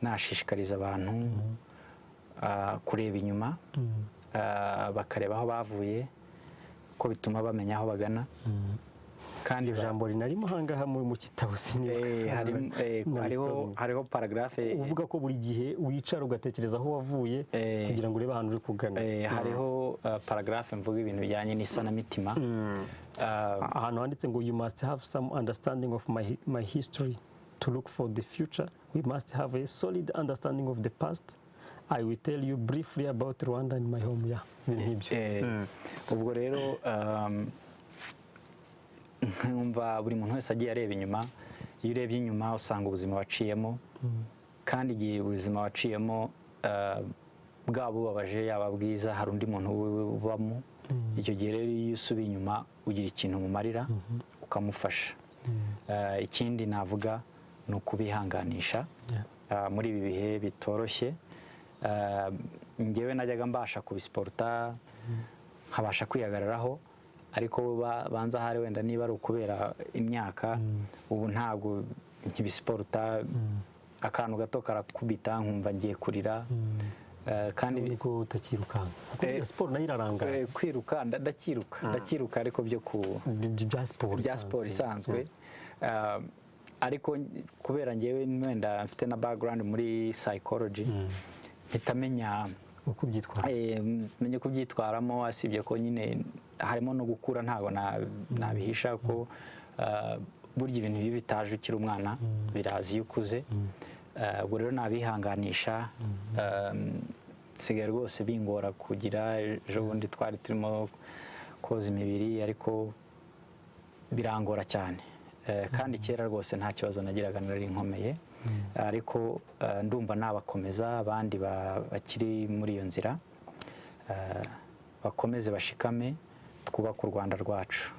nashishikariza abantu kureba inyuma, bakareba aho bavuye, ko bituma bamenya aho bagana. Kandi ijambo rinarimo ahangaha mu kitabo hariho paragraphe uvuga ko buri gihe wicara ugatekereza aho wavuye kugira ngo urebe ahantu uri kugana. Hariho paragraphe mvuga ibintu bijyanye n'isanamitima, ahantu handitse ngo you must have some understanding of my history to look for the future. We must have a solid understanding of the past. I will tell you briefly about Rwanda and my home. Ubwo rero nkumva buri muntu wese agiye areba inyuma. Iyo urebye inyuma usanga ubuzima waciyemo, kandi igihe ubuzima waciyemo bwaba bubabaje yaba bwiza, hari undi muntu ubamo. Icyo gihe rero iyo usubiye inyuma ugira ikintu umumarira ukamufasha. Ikindi navuga ni ukubihanganisha muri ibi bihe bitoroshye. Njyewe najyaga mbasha kubisiporuta, nkabasha kwihagararaho, ariko banza hari wenda niba ari ukubera imyaka, ubu ntabwo nkibisiporuta. Akantu gato karakubita nkumva ngiye kurira. Kandi ubwo utakirukanka kuko siporo nayo irarangaza. Kwiruka ndakiruka ariko bya siporo isanzwe. Ariko kubera njyewe wenda mfite na background muri psychology, mpita menya kubyitwaramo, asibye ko nyine harimo no gukura, ntabwo nabihisha ko burya ibintu bibi bitaje ukiri umwana birazi iyo ukuze. Ubwo rero nabihanganisha. Nsigaye rwose bingora kugira. Ejo bundi twari turimo koza imibiri ariko birangora cyane, kandi kera rwose nta kibazo nagiraga, nari nkomeye. Ariko ndumva nabakomeza abandi bakiri muri iyo nzira, bakomeze bashikame, twubaka u Rwanda rwacu.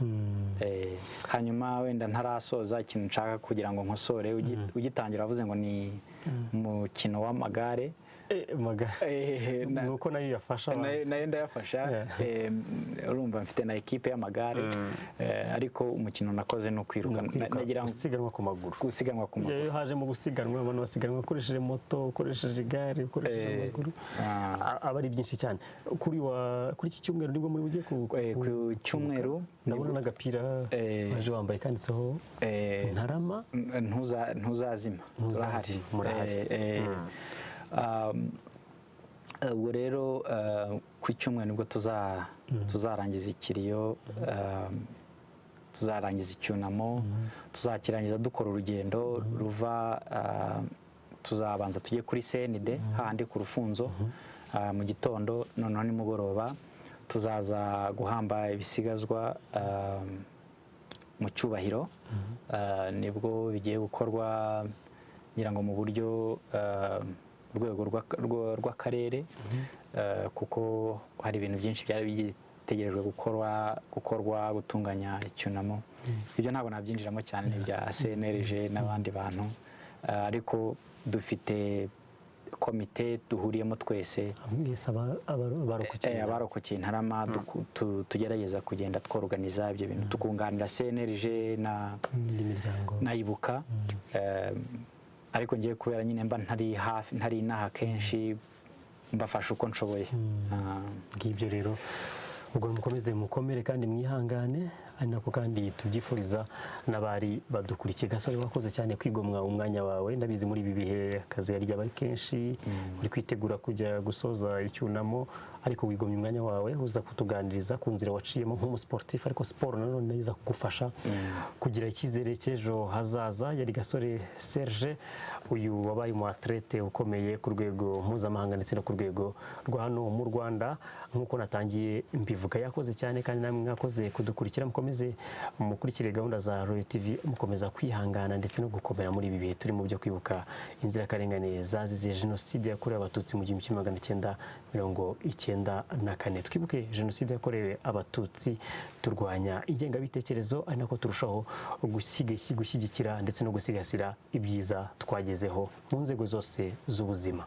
Hanyuma wenda ntarasoza, ikintu nshaka kugira ngo nkosore, ugitangira wavuze ngo ni umukino w'amagare. Nuko nayo yafasha, nayo ndayafasha. Urumva mfite na ekipe y'amagare, ariko umukino nakoze no kwiruka, gusiganwa ku maguru. Iyo haje mu gusiganwa, abantu basiganwa ukoresheje moto, ukoresheje igare, ukoresheje amaguru, aba ari byinshi cyane. Kuri iki cyumweru nibwo muri bugiye ku cyumweru, ndabona n'agapira waje wambaye kanditseho Ntarama ntuzazima, turahari. Ubwo rero ku cyumweru nibwo tuzarangiza ikiriyo, tuzarangiza icyunamo, tuzakirangiza dukora urugendo ruva, tuzabanza tujye kuri CND handi ku Rufunzo mu gitondo, noneho nimugoroba tuzaza guhamba ibisigazwa mu cyubahiro. Nibwo bigiye gukorwa ngira ngo mu buryo urwego rw'akarere, kuko hari ibintu byinshi byari bitegerejwe gukorwa gutunganya icyunamo. Ibyo ntabwo nabyinjiramo cyane, ni bya CNLG n'abandi bantu, ariko dufite komite duhuriyemo twese abarokokeye Ntarama tugerageza kugenda tworganiza ibyo bintu tukunganira CNLG na Ibuka ariko ngiye kubera nyine mba ntari inaha kenshi mbafasha uko nshoboye ngibyo rero ubwo mukomeze mukomere kandi mwihangane ari nako kandi tubyifuriza n'abari badukurikiye. Gasore wakoze cyane kwigomwa umwanya wawe, ndabizi muri ibi bihe akazi yarya bari kenshi uri kwitegura kujya gusoza icyunamo, ariko wigomye umwanya wawe uza kutuganiriza ku nzira waciyemo nk'umusportif, ariko siporo nanone iza kugufasha kugira icyizere cy'ejo hazaza. Yari Gasore Serge, uyu wabaye umu athlete ukomeye ku rwego mpuzamahanga ndetse no ku rwego rwa hano mu Rwanda. Nk'uko natangiye mbivuga, yakoze cyane kandi namwe mwakoze kudukurikira. Mukomeze mukurikire gahunda za Royal TV, mukomeza kwihangana ndetse no gukomera muri ibi bihe turimo byo kwibuka inzirakarengane zazize jenoside yakorewe abatutsi mu 1994. Twibuke jenoside yakorewe abatutsi, turwanya ingengabitekerezo, ari nako turushaho gushyigikira ndetse no gusigasira ibyiza twagezeho mu nzego zose z'ubuzima.